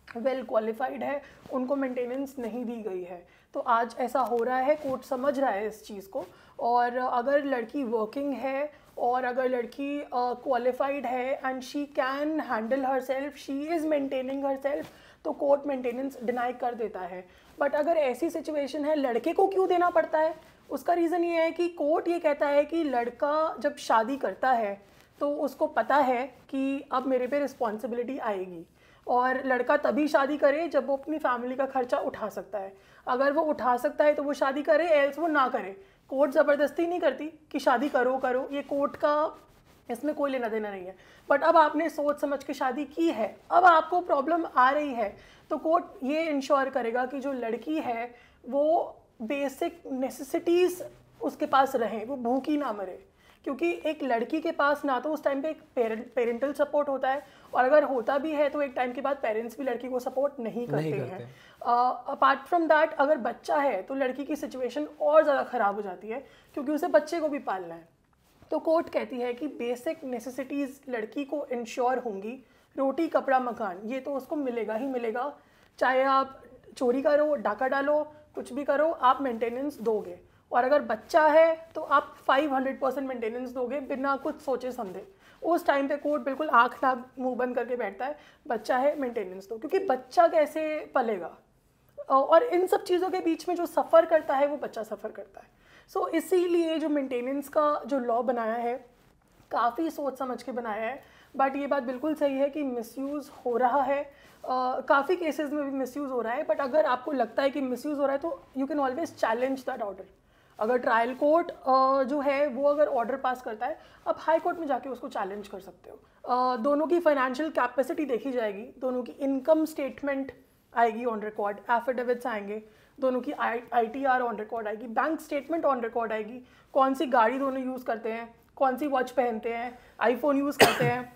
वेल क्वालिफाइड है, उनको मेंटेनेंस नहीं दी गई है। तो आज ऐसा हो रहा है, कोर्ट समझ रहा है इस चीज़ को, और अगर लड़की वर्किंग है और अगर लड़की क्वालिफाइड है and she can handle her self, she is maintaining her self, तो कोर्ट मेंटेनेंस डिनाई कर देता है। बट अगर ऐसी सिचुएशन है, लड़के को क्यों देना पड़ता है? उसका रीज़न ये है कि कोर्ट ये कहता है कि लड़का जब शादी करता है तो उसको पता है कि अब मेरे पे रिस्पॉन्सिबिलिटी आएगी, और लड़का तभी शादी करे जब वो अपनी फैमिली का खर्चा उठा सकता है। अगर वो उठा सकता है तो वो शादी करे, एल्स वो ना करे। कोर्ट ज़बरदस्ती नहीं करती कि शादी करो करो, ये कोर्ट का इसमें कोई लेना देना नहीं है। बट अब आपने सोच समझ के शादी की है, अब आपको प्रॉब्लम आ रही है, तो कोर्ट ये इंश्योर करेगा कि जो लड़की है वो बेसिक नेसेसिटीज़ उसके पास रहें, वो भूखी ना मरे। क्योंकि एक लड़की के पास ना तो उस टाइम पे एक पेरेंटल सपोर्ट होता है, और अगर होता भी है तो एक टाइम के बाद पेरेंट्स भी लड़की को सपोर्ट नहीं करते हैं। अपार्ट फ्रॉम दैट, अगर बच्चा है तो लड़की की सिचुएशन और ज़्यादा ख़राब हो जाती है क्योंकि उसे बच्चे को भी पालना है। तो कोर्ट कहती है कि बेसिक नेसेसिटीज़ लड़की को इंश्योर होंगी, रोटी कपड़ा मकान ये तो उसको मिलेगा ही मिलेगा, चाहे आप चोरी करो, डाका डालो, कुछ भी करो, आप मेंटेनेंस दोगे। और अगर बच्चा है तो आप 500% मेंटेनेंस दोगे बिना कुछ सोचे समझे। उस टाइम पे कोर्ट बिल्कुल आँख नाक मुंह बंद करके बैठता है, बच्चा है मेंटेनेंस दो, क्योंकि बच्चा कैसे पलेगा, और इन सब चीज़ों के बीच में जो सफ़र करता है वो बच्चा सफ़र करता है। सो इसीलिए जो मेंटेनेंस का जो लॉ बनाया है काफ़ी सोच समझ के बनाया है। बट ये बात बिल्कुल सही है कि मिसयूज़ हो रहा है, काफ़ी केसेस में भी मिसयूज़ हो रहा है। बट अगर आपको लगता है कि मिसयूज़ हो रहा है तो you can always challenge that order. अगर ट्रायल कोर्ट जो है वो अगर ऑर्डर पास करता है, आप हाई कोर्ट में जाके उसको चैलेंज कर सकते हो। दोनों की फाइनेंशियल कैपेसिटी देखी जाएगी, दोनों की इनकम स्टेटमेंट आएगी ऑन रिकॉर्ड, एफिडेविट्स आएंगे, दोनों की ITR ऑन रिकॉर्ड आएगी, बैंक स्टेटमेंट ऑन रिकॉर्ड आएगी, कौन सी गाड़ी दोनों यूज़ करते हैं, कौन सी वॉच पहनते हैं, आईफोन यूज़ करते हैं,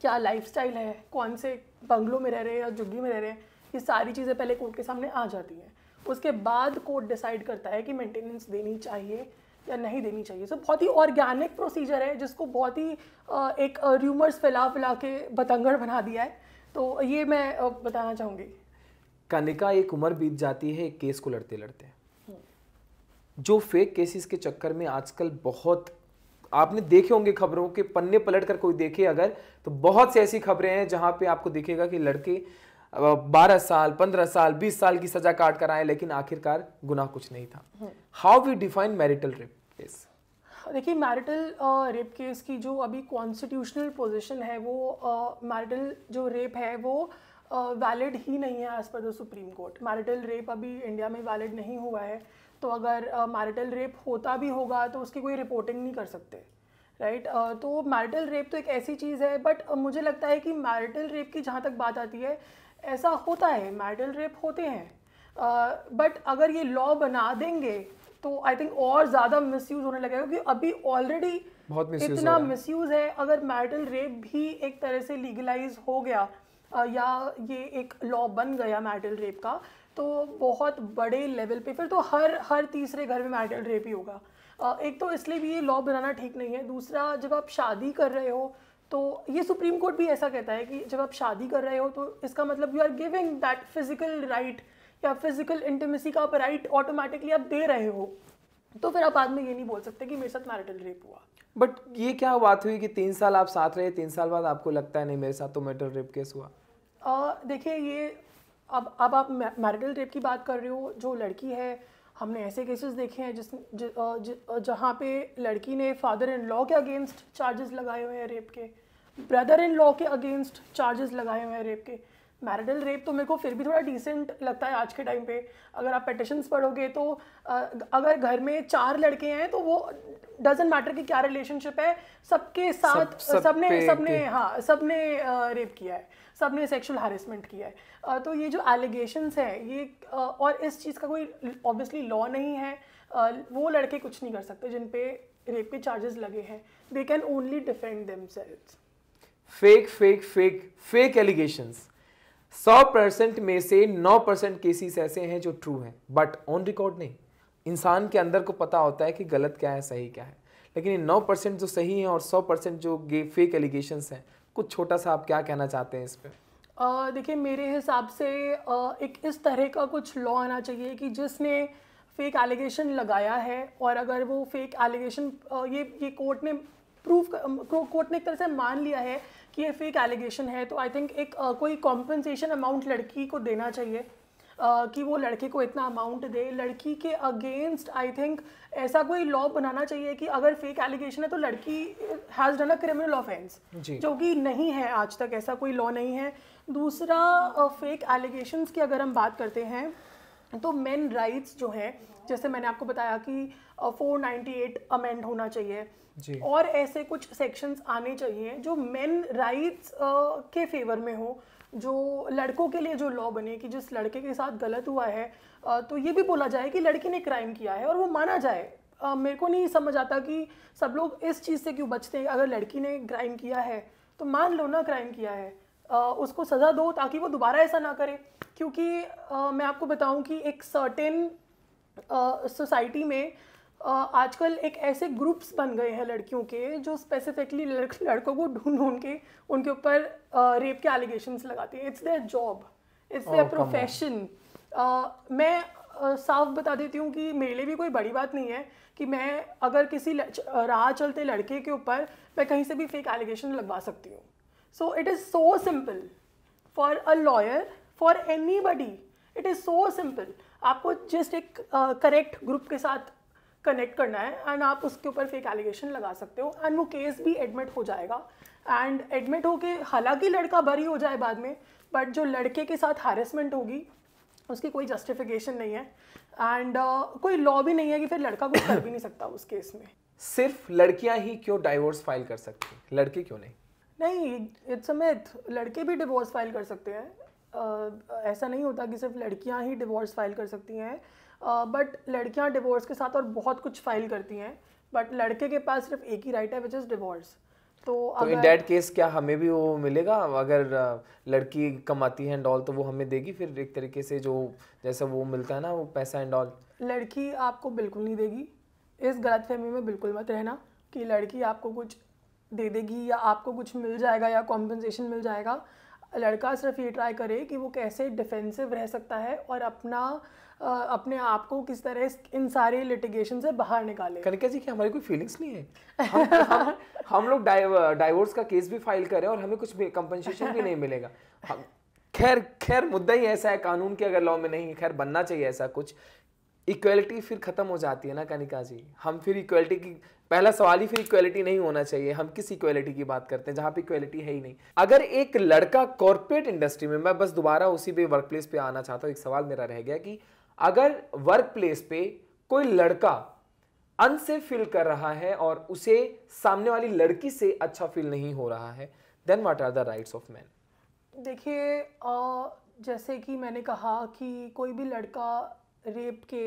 क्या लाइफस्टाइल है, कौन से बंगलों में रह रहे हैं या झुग्गी में रह रहे हैं, ये सारी चीज़ें पहले कोर्ट के सामने आ जाती हैं, उसके बाद कोर्ट डिसाइड करता है कि मेंटेनेंस देनी चाहिए या नहीं देनी चाहिए। सो बहुत ही ऑर्गेनिक प्रोसीजर है जिसको बहुत ही एक र्यूमर्स फैला के बतंगड़ बना दिया है। तो ये मैं बताना चाहूँगी। कनिका, एक उम्र बीत जाती है एक केस को लड़ते लड़ते, जो फेक केसेस के चक्कर में आजकल बहुत आपने देखे होंगे, खबरों के पन्ने पलट कर कोई देखे अगर, तो बहुत सी ऐसी खबरें हैं जहां पे आपको दिखेगा कि लड़के 12 साल 15 साल 20 साल की सजा काट कर आए, लेकिन आखिरकार गुनाह कुछ नहीं था। How we define marital rape case? देखिए, मैरिटल रेप केस की जो अभी कॉन्स्टिट्यूशनल पोजीशन है वो मैरिटल जो रेप है वो वैलिड ही नहीं है as per the Supreme Court. Marital rape अभी इंडिया में वैलिड नहीं हुआ है, तो अगर मैरिटल रेप होता भी होगा तो उसकी कोई रिपोर्टिंग नहीं कर सकते, राइट। तो मैरिटल रेप तो एक ऐसी चीज़ है, बट मुझे लगता है कि मैरिटल रेप की जहाँ तक बात आती है, ऐसा होता है, मैरिटल रेप होते हैं, बट अगर ये लॉ बना देंगे तो आई थिंक और ज़्यादा मिसयूज़ होने लगेगा, क्योंकि अभी ऑलरेडी इतना मिसयूज़ है। अगर मैरिटल रेप भी एक तरह से लीगलाइज हो गया या ये एक लॉ बन गया मैरिटल रेप का, तो बहुत बड़े लेवल पे फिर तो हर तीसरे घर में मैरिटल रेप ही होगा। एक तो इसलिए भी ये लॉ बनाना ठीक नहीं है। दूसरा, जब आप शादी कर रहे हो तो ये सुप्रीम कोर्ट भी ऐसा कहता है कि जब आप शादी कर रहे हो तो इसका मतलब you are giving that physical right या फिजिकल इंटीमेसी का आप राइट ऑटोमेटिकली आप दे रहे हो, तो फिर आप बाद में ये नहीं बोल सकते कि मेरे साथ मैरिटल रेप हुआ। बट ये क्या बात हुई कि 3 साल आप साथ रहे, 3 साल बाद आपको लगता है नहीं मेरे साथ तो मैरिटल रेप केस हुआ? देखिए, ये अब आप मैरिटल रेप की बात कर रहे हो, जो लड़की है, हमने ऐसे केसेस देखे हैं जहाँ पे लड़की ने फादर इन लॉ के अगेंस्ट चार्जेस लगाए हुए हैं रेप के, ब्रदर इन लॉ के अगेंस्ट चार्जेस लगाए हुए हैं रेप के। मैरिटल रेप तो मेरे को फिर भी थोड़ा डिसेंट लगता है आज के टाइम पे। अगर आप पेटिशंस पढ़ोगे तो अगर घर में 4 लड़के हैं तो वो डजेंट मैटर कि क्या रिलेशनशिप है, सबके साथ सबने रेप किया है, सबने सेक्सुअल हैरेसमेंट किया है। तो ये जो एलिगेशंस हैं ये और इस चीज़ का कोई ऑब्वियसली लॉ नहीं है, वो लड़के कुछ नहीं कर सकते जिन पे रेप के चार्जेस लगे हैं। They can only defend themselves. Fake allegations 100% में से 9% केसेस ऐसे हैं जो ट्रू हैं, बट ऑन रिकॉर्ड नहीं। इंसान के अंदर को पता होता है कि गलत क्या है सही क्या है, लेकिन ये 9% जो सही हैं और 100% जो फेक एलिगेशंस हैं, कुछ छोटा सा आप क्या कहना चाहते हैं इस पे? देखिए, मेरे हिसाब से एक इस तरह का कुछ लॉ आना चाहिए कि जिसने फेक एलिगेशन लगाया है और अगर वो फेक एलिगेशन ये कोर्ट ने कोर्ट ने एक तरह से मान लिया है कि ये फेक एलिगेशन है, तो आई थिंक एक कोई कॉम्पनसेशन अमाउंट लड़की को देना चाहिए, कि वो लड़के को इतना अमाउंट दे। लड़की के अगेंस्ट आई थिंक ऐसा कोई लॉ बनाना चाहिए कि अगर फेक एलिगेशन है तो लड़की has done a criminal offence, जो कि नहीं है, आज तक ऐसा कोई लॉ नहीं है। दूसरा, फेक एलिगेशंस की अगर हम बात करते हैं तो मेन राइट्स जो हैं, जैसे मैंने आपको बताया कि 498 अमेंड होना चाहिए जी। और ऐसे कुछ सेक्शंस आने चाहिए जो मेन राइट्स के फेवर में हो, जो लड़कों के लिए जो लॉ बने कि जिस लड़के के साथ गलत हुआ है तो ये भी बोला जाए कि लड़की ने क्राइम किया है और वो माना जाए। मेरे को नहीं समझ आता कि सब लोग इस चीज़ से क्यों बचते हैं। अगर लड़की ने क्राइम किया है तो मान लो ना क्राइम किया है, उसको सज़ा दो ताकि वो दोबारा ऐसा ना करे। क्योंकि मैं आपको बताऊं कि एक सर्टेन सोसाइटी में आजकल एक ऐसे ग्रुप्स बन गए हैं लड़कियों के जो स्पेसिफिकली लड़कों को ढूंढ के उनके ऊपर रेप के एलिगेशंस लगाते हैं। It's their job, it's their profession. मैं साफ बता देती हूँ कि मेरे लिए भी कोई बड़ी बात नहीं है कि मैं अगर किसी राह चलते लड़के के ऊपर मैं कहीं से भी फेक एलिगेशन लगवा सकती हूँ। So it is so simple for a lawyer, for anybody, it is so simple. आपको जस्ट एक करेक्ट ग्रुप के साथ कनेक्ट करना है एंड आप उसके ऊपर फेक एलिगेशन लगा सकते हो एंड वो केस भी एडमिट हो जाएगा। एंड एडमिट होके हालांकि लड़का बरी हो जाए बाद में, बट जो लड़के के साथ हैरेसमेंट होगी उसकी कोई जस्टिफिकेशन नहीं है एंड कोई लॉ भी नहीं है कि फिर लड़का कुछ कर भी नहीं सकता उस केस में। सिर्फ लड़कियां ही क्यों डाइवोर्स फाइल कर सकती हैं, लड़के क्यों नहीं? नहीं, इट्स अ मिथ, लड़के भी डिवोर्स फाइल कर सकते हैं। ऐसा नहीं होता कि सिर्फ लड़कियां ही डिवोर्स फाइल कर सकती हैं, बट लड़कियां डिवोर्स के साथ और बहुत कुछ फाइल करती हैं, बट लड़के के पास सिर्फ एक ही राइट है विच इज़ डिवोर्स। तो इन दैट केस क्या हमें भी वो मिलेगा? अगर लड़की कमाती है एंड ऑल तो वो हमें देगी फिर एक तरीके से, जो जैसा वो मिलता है ना वो पैसा एंड ऑल? लड़की आपको बिल्कुल नहीं देगी। इस गलतफहमी में बिल्कुल मत रहना कि लड़की आपको कुछ दे देगी या आपको कुछ मिल जाएगा या कॉम्पनसेशन मिल जाएगा। लड़का सिर्फ ये ट्राई करे कि वो कैसे डिफेंसिव रह सकता है और अपने आप को किस तरह इन सारे लिटिगेशन से बाहर निकाले। कनिका जी, क्या हमारी कोई फीलिंग्स नहीं है? हम लोग डाइवोर्स का केस भी फाइल करें और हमें कुछ भी कंपनसेशन भी नहीं मिलेगा। खैर मुद्दा ही ऐसा है कानून के, अगर लॉ में नहीं, खैर बनना चाहिए ऐसा कुछ। इक्वलिटी फिर खत्म हो जाती है ना कनिका जी। हम फिर इक्वलिटी की, पहला सवाल ही फिर इक्वलिटी नहीं होना चाहिए। हम किस इक्वलिटी की बात करते हैं जहां पे इक्वलिटी है ही नहीं। अगर एक लड़का कॉर्पोरेट इंडस्ट्री में, मैं बस दोबारा उसी पे वर्क प्लेस पे आना चाहता हूँ, एक सवाल मेरा रह गया कि अगर वर्क प्लेस पे कोई लड़का अनसेफ फील कर रहा है और उसे सामने वाली लड़की से अच्छा फील नहीं हो रहा है, then what are the rights of man? देखिए, जैसे कि मैंने कहा कि कोई भी लड़का रेप के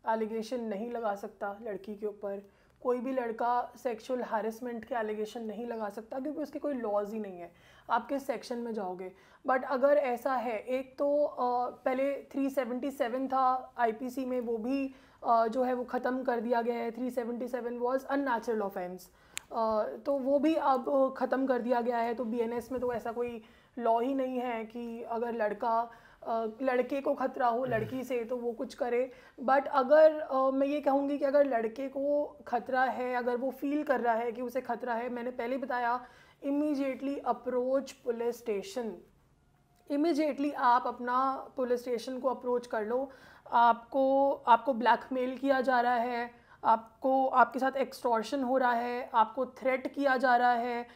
एलिगेशन नहीं लगा सकता लड़की के ऊपर, कोई भी लड़का सेक्सुअल हैरेसमेंट के एलिगेशन नहीं लगा सकता क्योंकि उसके कोई लॉज ही नहीं है। आप किस सेक्शन में जाओगे? बट अगर ऐसा है, एक तो पहले 377 था आईपीसी में, वो भी जो है वो ख़त्म कर दिया गया है। 377 वाज अननेचुरल ऑफेंस, तो वो भी अब ख़त्म कर दिया गया है। तो बीएनएस में तो ऐसा कोई लॉ ही नहीं है कि अगर लड़के को खतरा हो लड़की से तो वो कुछ करे। बट अगर मैं ये कहूँगी कि अगर लड़के को खतरा है, अगर वो फील कर रहा है कि उसे खतरा है, मैंने पहले बताया, immediately approach police station. Immediately आप अपना पुलिस स्टेशन को अप्रोच कर लो। आपको ब्लैकमेल किया जा रहा है, आपके साथ एक्सटॉर्शन हो रहा है, आपको थ्रेट किया जा रहा है,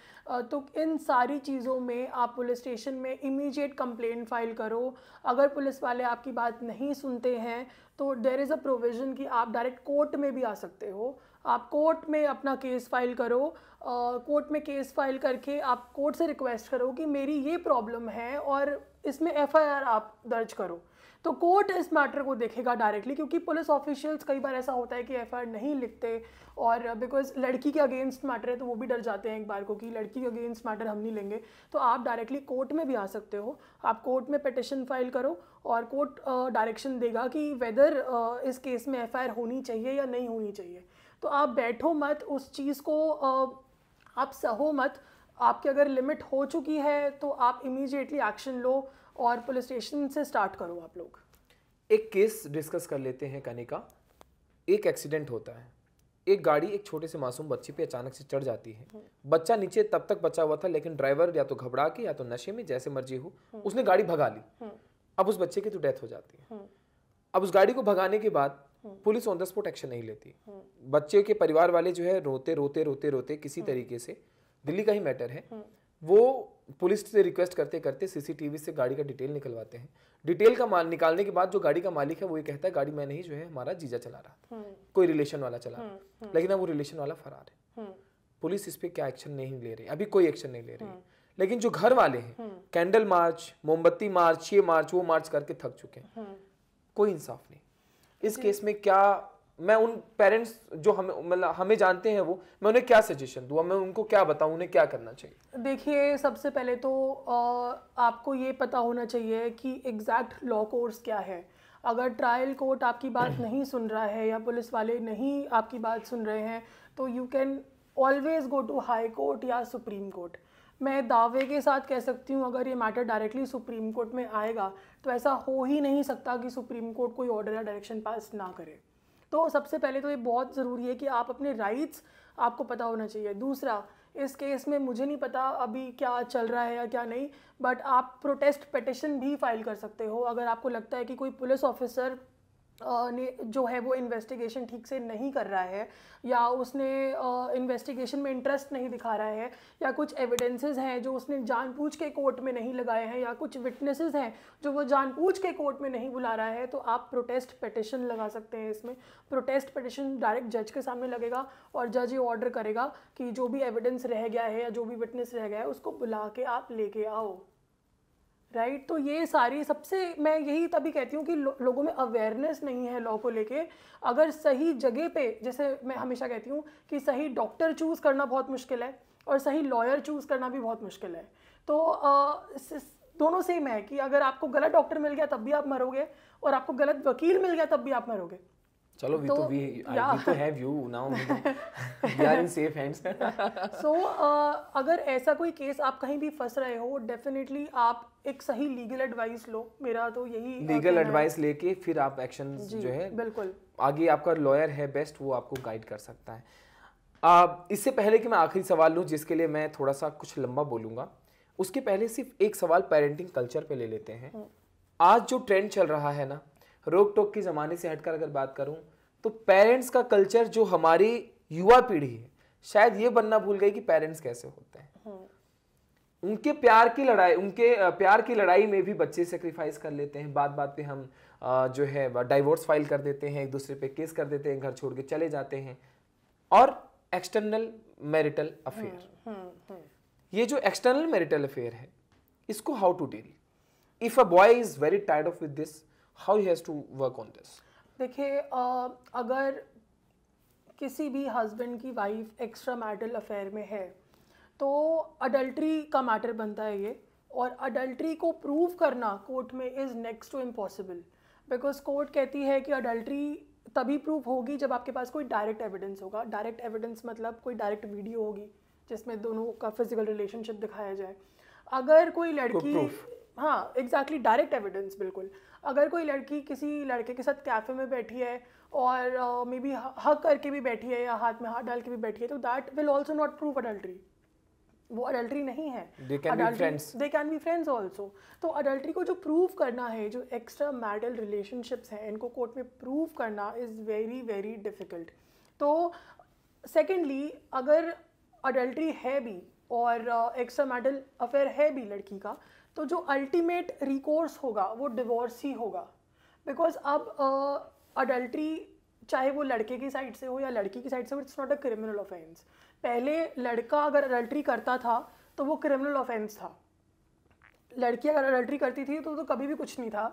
तो इन सारी चीज़ों में आप पुलिस स्टेशन में इमीडिएट कंप्लेंट फाइल करो। अगर पुलिस वाले आपकी बात नहीं सुनते हैं तो देयर इज़ अ प्रोविज़न कि आप डायरेक्ट कोर्ट में भी आ सकते हो। आप कोर्ट में अपना केस फाइल करो। कोर्ट में केस फाइल करके आप कोर्ट से रिक्वेस्ट करो कि मेरी ये प्रॉब्लम है और इसमें एफआईआर आप दर्ज करो। तो कोर्ट इस मैटर को देखेगा डायरेक्टली, क्योंकि पुलिस ऑफिशियल्स कई बार ऐसा होता है कि एफआईआर नहीं लिखते, और बिकॉज लड़की के अगेंस्ट मैटर है तो वो भी डर जाते हैं एक बार को कि लड़की के अगेंस्ट मैटर हम नहीं लेंगे। तो आप डायरेक्टली कोर्ट में भी आ सकते हो। आप कोर्ट में पिटिशन फाइल करो और कोर्ट डायरेक्शन देगा कि वेदर इस केस में एफआईआर होनी चाहिए या नहीं होनी चाहिए। तो आप बैठो मत उस चीज़ को, आप सहो मत। आपकी अगर लिमिट हो चुकी है तो आप इमीडिएटली एक्शन लो और पुलिस स्टेशन से स्टार्ट करो आप लोग। एक केस डिस्कस कर लेते हैं कनिका। एक एक्सीडेंट होता है, एक गाड़ी एक छोटे से मासूम बच्चे पे अचानक से चढ़ जाती है। बच्चा नीचे तब तक बचा हुआ था, लेकिन ड्राइवर या तो घबरा के या तो नशे में, जैसे मर्जी हो, उसने गाड़ी भगा ली। अब उस बच्चे की तो डेथ हो जाती है। अब उस गाड़ी को भगाने के बाद police on the spot action नहीं लेती। बच्चे के परिवार वाले जो है रोते रोते रोते रोते किसी तरीके से, दिल्ली का ही मैटर है, वो पुलिस से रिक्वेस्ट करते करते सीसीटीवी से गाड़ी का डिटेल निकलवाते हैं। डिटेल का माल निकालने के बाद जो गाड़ी का मालिक है वो ये कहता है गाड़ी मैं नहीं, जो है हमारा जीजा चला रहा था, कोई रिलेशन वाला चला रहा, लेकिन अब वो रिलेशन वाला फरार है। पुलिस इस पे क्या एक्शन नहीं ले रही, अभी कोई एक्शन नहीं ले रही। लेकिन जो घर वाले हैं, कैंडल मार्च, मोमबत्ती मार्च, ये मार्च वो मार्च करके थक चुके हैं, कोई इंसाफ नहीं। इस केस में क्या, मैं उन पेरेंट्स जो हमें जानते हैं वो, मैं उन्हें क्या सजेशन दूँ, मैं उनको क्या बताऊँ, उन्हें क्या करना चाहिए? देखिए, सबसे पहले तो आपको ये पता होना चाहिए कि एग्जैक्ट लॉ कोर्स क्या है। अगर ट्रायल कोर्ट आपकी बात नहीं सुन रहा है या पुलिस वाले नहीं आपकी बात सुन रहे हैं तो you can always go to High Court या सुप्रीम कोर्ट। मैं दावे के साथ कह सकती हूँ अगर ये मैटर डायरेक्टली सुप्रीम कोर्ट में आएगा तो ऐसा हो ही नहीं सकता कि सुप्रीम कोर्ट कोई ऑर्डर या डायरेक्शन पास ना करे। तो सबसे पहले तो ये बहुत ज़रूरी है कि आप अपने राइट्स आपको पता होना चाहिए। दूसरा, इस केस में मुझे नहीं पता अभी क्या चल रहा है या क्या नहीं, बट आप प्रोटेस्ट पिटिशन भी फाइल कर सकते हो अगर आपको लगता है कि कोई पुलिस ऑफिसर ने जो है वो इन्वेस्टिगेशन ठीक से नहीं कर रहा है या उसने इन्वेस्टिगेशन में इंटरेस्ट नहीं दिखा रहा है, या कुछ एविडेंसेस हैं जो उसने जानबूझ के कोर्ट में नहीं लगाए हैं, या कुछ विटनेसेस हैं जो वो जानबूझ के कोर्ट में नहीं बुला रहा है, तो आप प्रोटेस्ट पिटिशन लगा सकते हैं। इसमें प्रोटेस्ट पिटिशन डायरेक्ट जज के सामने लगेगा और जज ये ऑर्डर करेगा कि जो भी एविडेंस रह गया है या जो भी विटनेस रह गया है उसको बुला के आप लेके आओ। राइट, तो ये सारी, सबसे मैं यही तभी कहती हूँ कि लोगों में अवेयरनेस नहीं है लॉ को लेके। अगर सही जगह पे, जैसे मैं हमेशा कहती हूँ कि सही डॉक्टर चूज़ करना बहुत मुश्किल है, और सही लॉयर चूज़ करना भी बहुत मुश्किल है। तो दोनों सेम है कि अगर आपको गलत डॉक्टर मिल गया तब भी आप मरोगे, और आपको गलत वकील मिल गया तब भी आप मरोगे। चलो वी तो have you now, we are in safe hands. So अगर ऐसा कोई केस आप कहीं भी फंस रहे हो, डेफिनेटली आप एक सही लीगल एडवाइस लो। मेरा तो यही लीगल एडवाइस लेके फिर आप एक्शन जो है बिल्कुल, आगे आपका लॉयर है बेस्ट, वो आपको गाइड कर सकता है। इससे पहले कि मैं आखिरी सवाल लूँ जिसके लिए मैं थोड़ा सा कुछ लंबा बोलूँगा, उसके पहले सिर्फ एक सवाल पेरेंटिंग कल्चर पे ले लेते हैं। आज जो ट्रेंड चल रहा है ना, रोक टोक के ज़माने से हटकर अगर बात करूं तो पेरेंट्स का कल्चर, जो हमारी युवा पीढ़ी है, शायद ये बनना भूल गई कि पेरेंट्स कैसे होते हैं। उनके प्यार की लड़ाई में भी बच्चे सेक्रीफाइस कर लेते हैं। बात बात पे हम जो है डाइवोर्स फाइल कर देते हैं, एक दूसरे पे केस कर देते हैं, घर छोड़ के चले जाते हैं। और एक्सटर्नल मैरिटल अफेयर, ये जो एक्सटर्नल मैरिटल अफेयर है, इसको how to deal if a boy is very tired of with this, how he has to work on this? देखिए, अगर किसी भी हस्बैंड की वाइफ एक्स्ट्रा मैरिटल अफेयर में है तो अडल्ट्री का मैटर बनता है ये, और अडल्ट्री को प्रूव करना कोर्ट में is next to impossible, because court कहती है कि अडल्ट्री तभी प्रूव होगी जब आपके पास कोई डायरेक्ट एविडेंस होगा। डायरेक्ट एविडेंस मतलब कोई डायरेक्ट वीडियो होगी जिसमें दोनों का फिजिकल रिलेशनशिप दिखाया जाए। अगर कोई लड़की, हाँ एग्जैक्टली, डायरेक्ट एविडेंस बिल्कुल। अगर कोई लड़की किसी लड़के के साथ कैफे में बैठी है और मे बी हक करके भी बैठी है या हाथ में हाथ डाल के भी बैठी है, तो that will also not prove adultery. वो अडल्ट्री नहीं है, they can be friends also. तो अडल्ट्री को जो प्रूव करना है, जो एक्स्ट्रा मैरिटल रिलेशनशिप्स हैं, इनको कोर्ट में प्रूव करना इज़ वेरी वेरी डिफ़िकल्ट। तो सेकेंडली, अगर अडल्ट्री है भी और एक्स्ट्रा मैरिटल अफेयर है भी लड़की का, तो जो अल्टीमेट रिकोर्स होगा वो डिवोर्स ही होगा। बिकॉज अब अडल्ट्री चाहे वो लड़के की साइड से हो या लड़की की साइड से हो, it's not a criminal offence. पहले लड़का अगर अडल्ट्री करता था तो वो क्रिमिनल ऑफेंस था, लड़की अगर अडल्ट्री करती थी तो कभी भी कुछ नहीं था।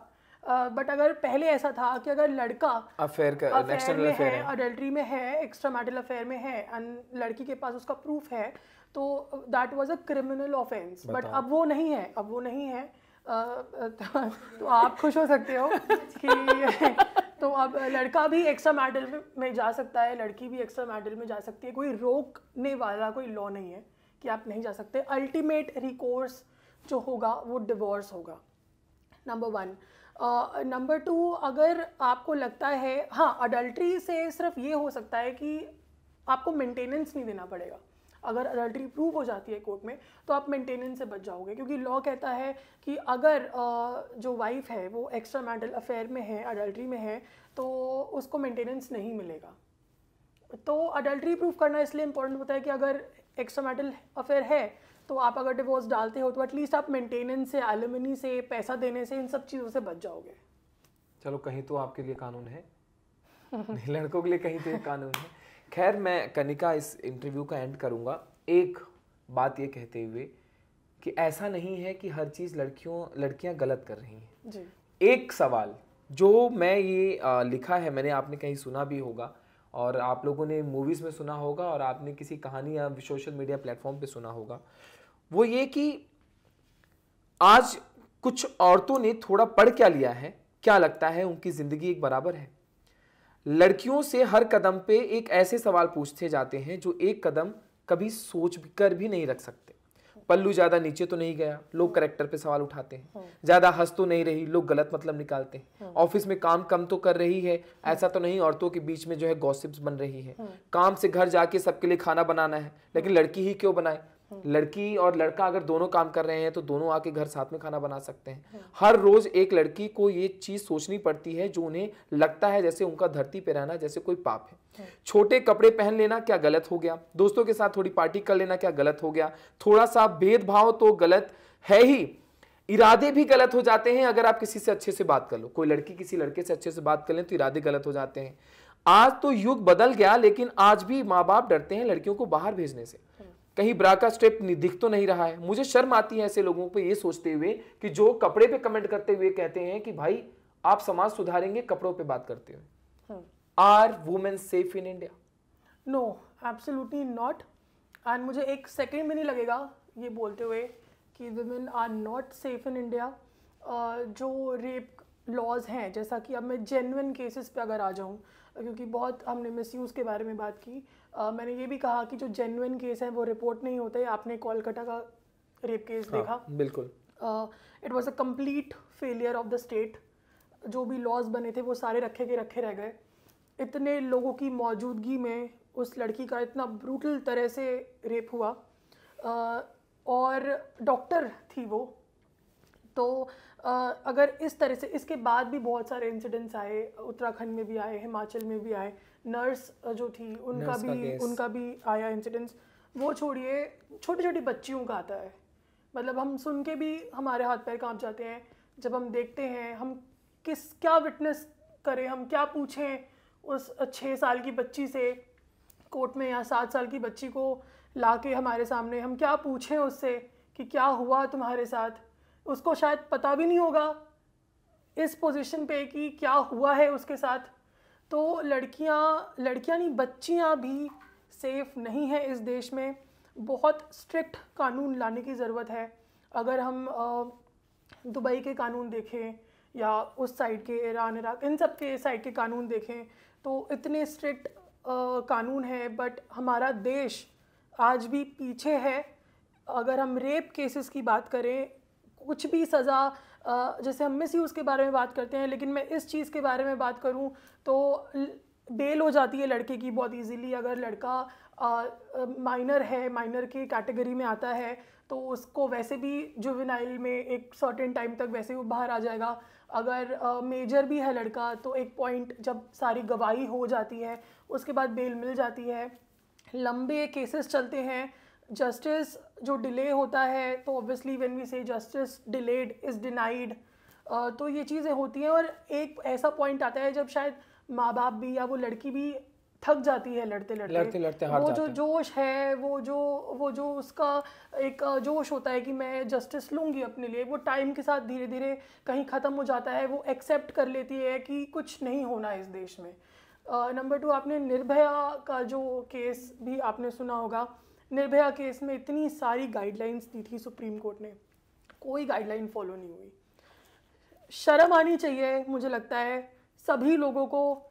बट अगर पहले ऐसा था कि अगर लड़का अफेयर में है, अडल्ट्री में है, एक्स्ट्रा मैरिटल अफेयर में है एंड लड़की के पास उसका प्रूफ है, तो that was a criminal offence. But अब वो नहीं है, तो आप खुश हो सकते हो कि तो अब लड़का भी एक्स्ट्रा मैरिटल में जा सकता है, लड़की भी एक्स्ट्रा मैरिटल में जा सकती है। कोई रोकने वाला कोई लॉ नहीं है कि आप नहीं जा सकते। अल्टीमेट रिकोर्स जो होगा वो डिवोर्स होगा, नंबर 1। नंबर 2, अगर आपको लगता है, हाँ अडल्ट्री से सिर्फ ये हो सकता है कि आपको मेंटेनेंस नहीं देना पड़ेगा। अगर अडल्ट्री प्रूव हो जाती है कोर्ट में तो आप मेंटेनेंस से बच जाओगे, क्योंकि लॉ कहता है कि अगर जो वाइफ है वो एक्स्ट्रा मैरिटल अफेयर में है, अडल्ट्री में है, तो उसको मेंटेनेंस नहीं मिलेगा। तो अडल्ट्री प्रूव करना इसलिए इम्पोर्टेंट होता है कि अगर एक्स्ट्रा मैरिटल अफेयर है तो आप अगर डिवोर्स डालते हो तो एटलीस्ट आप मेंटेनेंस से, एलिमनी से, पैसा देने से, इन सब चीज़ों से बच जाओगे। चलो, कहीं तो आपके लिए कानून है लड़कों के लिए कहीं तो कानून है। खैर, मैं कनिका इस इंटरव्यू का एंड करूंगा एक बात ये कहते हुए कि ऐसा नहीं है कि हर चीज़ लड़कियां गलत कर रही हैं जी। एक सवाल जो मैं ये लिखा है, मैंने, आपने कहीं सुना भी होगा और आप लोगों ने मूवीज़ में सुना होगा और आपने किसी कहानी या सोशल मीडिया प्लेटफॉर्म पे सुना होगा, वो ये कि आज कुछ औरतों ने थोड़ा पढ़ क्या लिया है, क्या लगता है उनकी ज़िंदगी एक बराबर है। लड़कियों से हर कदम पे एक ऐसे सवाल पूछते जाते हैं जो एक कदम कभी सोच कर भी नहीं रख सकते। पल्लू ज्यादा नीचे तो नहीं गया, लोग करेक्टर पे सवाल उठाते हैं। ज्यादा हंस तो नहीं रही, लोग गलत मतलब निकालते हैं। ऑफिस में काम कम तो कर रही है, ऐसा तो नहीं औरतों के बीच में जो है गॉसिप्स बन रही है। काम से घर जाके सबके लिए खाना बनाना है, लेकिन लड़की ही क्यों बनाए। लड़की और लड़का अगर दोनों काम कर रहे हैं तो दोनों आके घर साथ में खाना बना सकते हैं। हर रोज एक लड़की को ये चीज सोचनी पड़ती है जो उन्हें लगता है जैसे उनका धरती पे रहना जैसे कोई पाप है। छोटे कपड़े पहन लेना क्या गलत हो गया, दोस्तों के साथ थोड़ी पार्टी कर लेना क्या गलत हो गया, थोड़ा सा भेदभाव तो गलत है ही, इरादे भी गलत हो जाते हैं। अगर आप किसी से अच्छे से बात कर लो, कोई लड़की किसी लड़के से अच्छे से बात कर ले तो इरादे गलत हो जाते हैं। आज तो युग बदल गया, लेकिन आज भी माँ बाप डरते हैं लड़कियों को बाहर भेजने से। कहीं ब्रा का स्टेप दिख तो नहीं रहा है। मुझे शर्म आती है ऐसे लोगों पे ये सोचते हुए कि जो कपड़े पे कमेंट करते हुए कहते हैं कि भाई आप समाज सुधारेंगे कपड़ों पे बात करते हुए। Are women safe in India? No, absolutely not. And मुझे एक सेकेंड भी नहीं लगेगा ये बोलते हुए कि women are not safe in India. जो रेप लॉज हैं, जैसा कि अब मैं जेन्युइन केसेस पे अगर आ जाऊँ, क्योंकि बहुत हमने मिसयूज़ के बारे में बात की, मैंने ये भी कहा कि जो जेन्युइन केस हैं वो रिपोर्ट नहीं होते। आपने कोलकाता का रेप केस देखा, बिल्कुल। It was a complete failure of the state. जो भी लॉज बने थे वो सारे रखे के रखे रह गए। इतने लोगों की मौजूदगी में उस लड़की का इतना ब्रूटल तरह से रेप हुआ, और डॉक्टर थी वो। तो अगर इस तरह से, इसके बाद भी बहुत सारे इंसिडेंट्स आए, उत्तराखंड में भी आए, हिमाचल में भी आए। नर्स जो थी उनका भी आया इंसिडेंट्स। वो छोड़िए, छोटी छोटी बच्चियों का आता है। मतलब हम सुन के भी हमारे हाथ पैर कांप जाते हैं जब हम देखते हैं। हम क्या विटनेस करें, हम क्या पूछें उस 6 साल की बच्ची से कोर्ट में, या 7 साल की बच्ची को ला के हमारे सामने हम क्या पूछें उससे कि क्या हुआ तुम्हारे साथ। उसको शायद पता भी नहीं होगा इस पोजीशन पे कि क्या हुआ है उसके साथ। तो लड़कियां नहीं, बच्चियां भी सेफ नहीं हैं इस देश में। बहुत स्ट्रिक्ट कानून लाने की ज़रूरत है। अगर हम दुबई के कानून देखें या उस साइड के ईरान, इराक, इन सब के साइड के कानून देखें तो इतने स्ट्रिक्ट कानून है, बट हमारा देश आज भी पीछे है। अगर हम रेप केसेस की बात करें, कुछ भी सज़ा, जैसे हम मिसयूज़ के बारे में बात करते हैं, लेकिन मैं इस चीज़ के बारे में बात करूं तो बेल हो जाती है लड़के की बहुत इजीली। अगर लड़का माइनर है, माइनर की कैटेगरी में आता है, तो उसको वैसे भी जुवेनाइल में एक सर्टेन टाइम तक वैसे वो बाहर आ जाएगा। अगर मेजर भी है लड़का तो एक पॉइंट जब सारी गवाही हो जाती है उसके बाद बेल मिल जाती है। लंबे केसेस चलते हैं, जस्टिस जो डिले होता है, तो ऑब्वियसली व्हेन वी से जस्टिस डिलेड इज़ डिनाइड, तो ये चीज़ें होती हैं। और एक ऐसा पॉइंट आता है जब शायद माँ बाप भी या वो लड़की भी थक जाती है लड़ते लड़ते हार वो जाते जो हैं। जोश है, वो जो उसका एक जोश होता है कि मैं जस्टिस लूँगी अपने लिए, वो टाइम के साथ धीरे धीरे कहीं ख़त्म हो जाता है। वो एक्सेप्ट कर लेती है कि कुछ नहीं होना इस देश में। नंबर 2, आपने निर्भया का जो केस भी आपने सुना होगा। निर्भया केस में इतनी सारी गाइडलाइंस दी थी सुप्रीम कोर्ट ने, कोई गाइडलाइन फॉलो नहीं हुई। शर्म आनी चाहिए मुझे लगता है सभी लोगों को,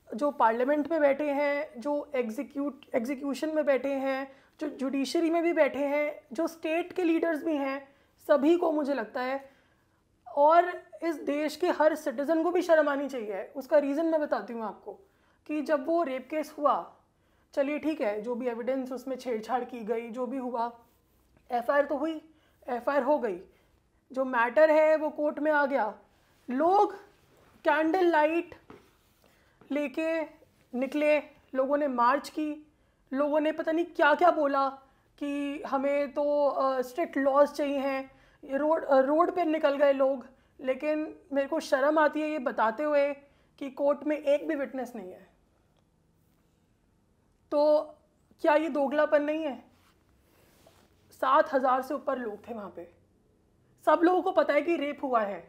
जो पार्लियामेंट में बैठे हैं, जो एग्जीक्यूशन में बैठे हैं, जो जुडिशरी में भी बैठे हैं, जो स्टेट के लीडर्स भी हैं, सभी को मुझे लगता है। और इस देश के हर सिटीज़न को भी शर्म आनी चाहिए। उसका रीज़न मैं बताती हूँ आपको कि जब वो रेप केस हुआ, चलिए ठीक है, जो भी एविडेंस उसमें छेड़छाड़ की गई, जो भी हुआ, एफआईआर तो हुई, एफआईआर हो गई, जो मैटर है वो कोर्ट में आ गया। लोग कैंडल लाइट लेके निकले, लोगों ने मार्च की, लोगों ने पता नहीं क्या क्या बोला कि हमें तो स्ट्रिक्ट लॉज चाहिए हैं, रोड पे निकल गए लोग। लेकिन मेरे को शर्म आती है ये बताते हुए कि कोर्ट में एक भी विटनेस नहीं है। तो क्या ये दोगलापन नहीं है? 7,000 से ऊपर लोग थे वहाँ पे, सब लोगों को पता है कि रेप हुआ है।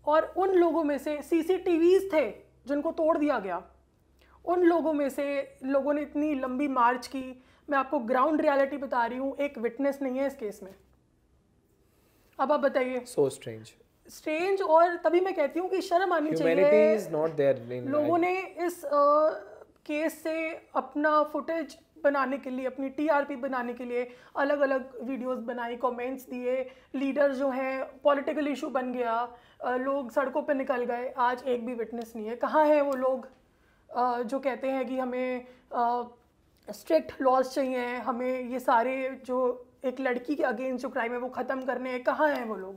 और उन लोगों में से सीसीटीवीज थे जिनको तोड़ दिया गया। उन लोगों में से लोगों ने इतनी लंबी मार्च की। मैं आपको ग्राउंड रियलिटी बता रही हूँ, एक विटनेस नहीं है इस केस में। अब आप बताइए। So strange. और तभी मैं कहती हूँ कि शर्म आनी चाहिए। लोगों ने इस केस से अपना फुटेज बनाने के लिए, अपनी टीआरपी बनाने के लिए अलग अलग वीडियोस बनाई, कमेंट्स दिए, लीडर जो हैं, पॉलिटिकल इशू बन गया, लोग सड़कों पे निकल गए। आज एक भी विटनेस नहीं है। कहाँ हैं वो लोग जो कहते हैं कि हमें स्ट्रिक्ट लॉज चाहिए, हमें ये सारे जो एक लड़की के अगेंस्ट जो क्राइम है वो ख़त्म करने हैं? कहाँ हैं वो लोग?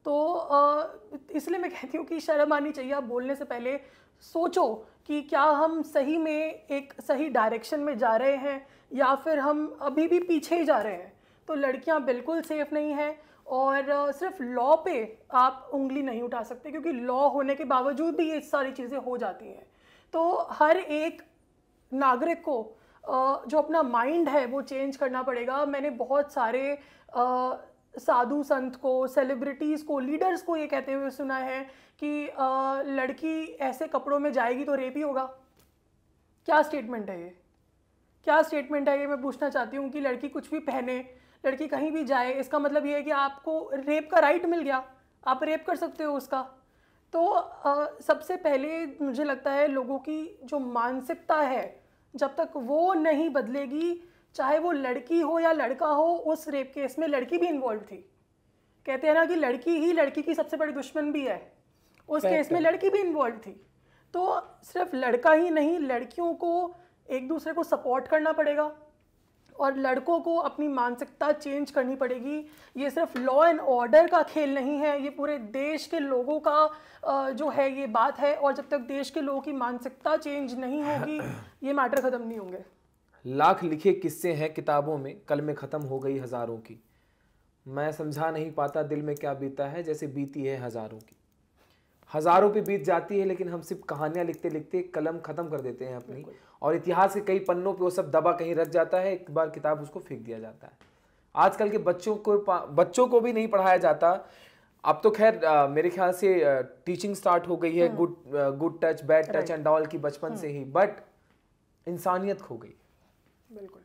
तो इसलिए मैं कहती हूँ कि शर्म आनी चाहिए। आप बोलने से पहले सोचो कि क्या हम सही में एक सही डायरेक्शन में जा रहे हैं या फिर हम अभी भी पीछे ही जा रहे हैं। तो लड़कियां बिल्कुल सेफ नहीं हैं। और सिर्फ लॉ पे आप उंगली नहीं उठा सकते, क्योंकि लॉ होने के बावजूद भी ये सारी चीज़ें हो जाती हैं। तो हर एक नागरिक को जो अपना माइंड है वो चेंज करना पड़ेगा। मैंने बहुत सारे साधु संत को, सेलिब्रिटीज़ को, लीडर्स को ये कहते हुए सुना है कि लड़की ऐसे कपड़ों में जाएगी तो रेप ही होगा। क्या स्टेटमेंट है ये? क्या स्टेटमेंट है ये मैं पूछना चाहती हूँ कि लड़की कुछ भी पहने, लड़की कहीं भी जाए, इसका मतलब ये है कि आपको रेप का राइट मिल गया, आप रेप कर सकते हो उसका। तो सबसे पहले मुझे लगता है लोगों की जो मानसिकता है, जब तक वो नहीं बदलेगी, चाहे वो लड़की हो या लड़का हो, उस रेप केस में लड़की भी इन्वॉल्व थी। कहते हैं ना कि लड़की ही लड़की की सबसे बड़ी दुश्मन भी है, उस केस में लड़की भी इन्वॉल्व थी। तो सिर्फ लड़का ही नहीं, लड़कियों को एक दूसरे को सपोर्ट करना पड़ेगा और लड़कों को अपनी मानसिकता चेंज करनी पड़ेगी। ये सिर्फ लॉ एंड ऑर्डर का खेल नहीं है, ये पूरे देश के लोगों का जो है ये बात है। और जब तक देश के लोगों की मानसिकता चेंज नहीं होगी, ये मैटर ख़त्म नहीं होंगे। लाख लिखे किस्से हैं किताबों में, कल में ख़त्म हो गई हज़ारों की। मैं समझा नहीं पाता दिल में क्या बीता है, जैसे बीती है हज़ारों की। हज़ारों पे बीत जाती है, लेकिन हम सिर्फ कहानियाँ लिखते लिखते कलम ख़त्म कर देते हैं अपनी, और इतिहास के कई पन्नों पे वो सब दबा कहीं रख जाता है, एक बार किताब उसको फेंक दिया जाता है। आजकल के बच्चों को भी नहीं पढ़ाया जाता। अब तो खैर मेरे ख्याल से टीचिंग स्टार्ट हो गई है, good touch, bad touch and all की बचपन से ही, बट इंसानियत खो गई। बिल्कुल,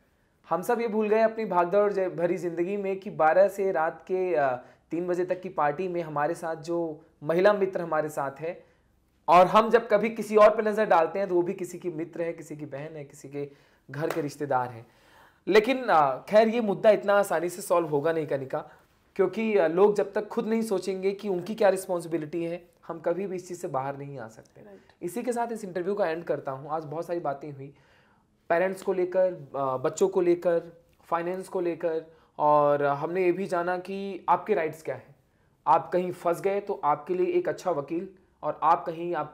हम सब ये भूल गए अपनी भागदौड़ भरी जिंदगी में कि 12 से रात के 3 बजे तक की पार्टी में हमारे साथ जो महिला मित्र हमारे साथ है, और हम जब कभी किसी और पे नजर डालते हैं तो वो भी किसी की मित्र है, किसी की बहन है, किसी के घर के रिश्तेदार हैं। लेकिन खैर ये मुद्दा इतना आसानी से सॉल्व होगा नहीं कनिका, क्योंकि लोग जब तक खुद नहीं सोचेंगे कि उनकी क्या रिस्पॉन्सिबिलिटी है, हम कभी भी इस चीज़ से बाहर नहीं आ सकते। इसी के साथ इस इंटरव्यू का एंड करता हूँ। आज बहुत सारी बातें हुई, पेरेंट्स को लेकर, बच्चों को लेकर, फाइनेंस को लेकर, और हमने ये भी जाना कि आपके राइट्स क्या हैं। आप कहीं फंस गए तो आपके लिए एक अच्छा वकील, और आप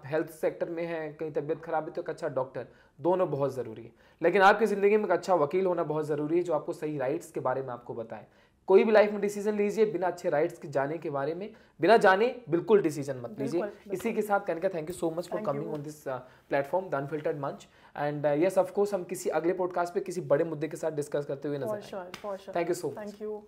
हेल्थ सेक्टर में हैं, कहीं तबीयत खराब है तो एक अच्छा डॉक्टर, दोनों बहुत ज़रूरी है। लेकिन आपकी ज़िंदगी में एक अच्छा वकील होना बहुत ज़रूरी है, जो आपको सही राइट्स के बारे में आपको बताए। कोई भी लाइफ में डिसीजन लीजिए बिना अच्छे राइट्स के जाने के बारे में, बिना जाने बिल्कुल डिसीजन मत लीजिए। इसी के साथ Kanika, thank you so much for coming on this platform, the unfiltered मंच। एंड यस, ऑफ कोर्स हम किसी अगले पॉडकास्ट पे किसी बड़े मुद्दे के साथ डिस्कस करते हुए नजर आएंगे। For sure. Thank you so much. Thank you.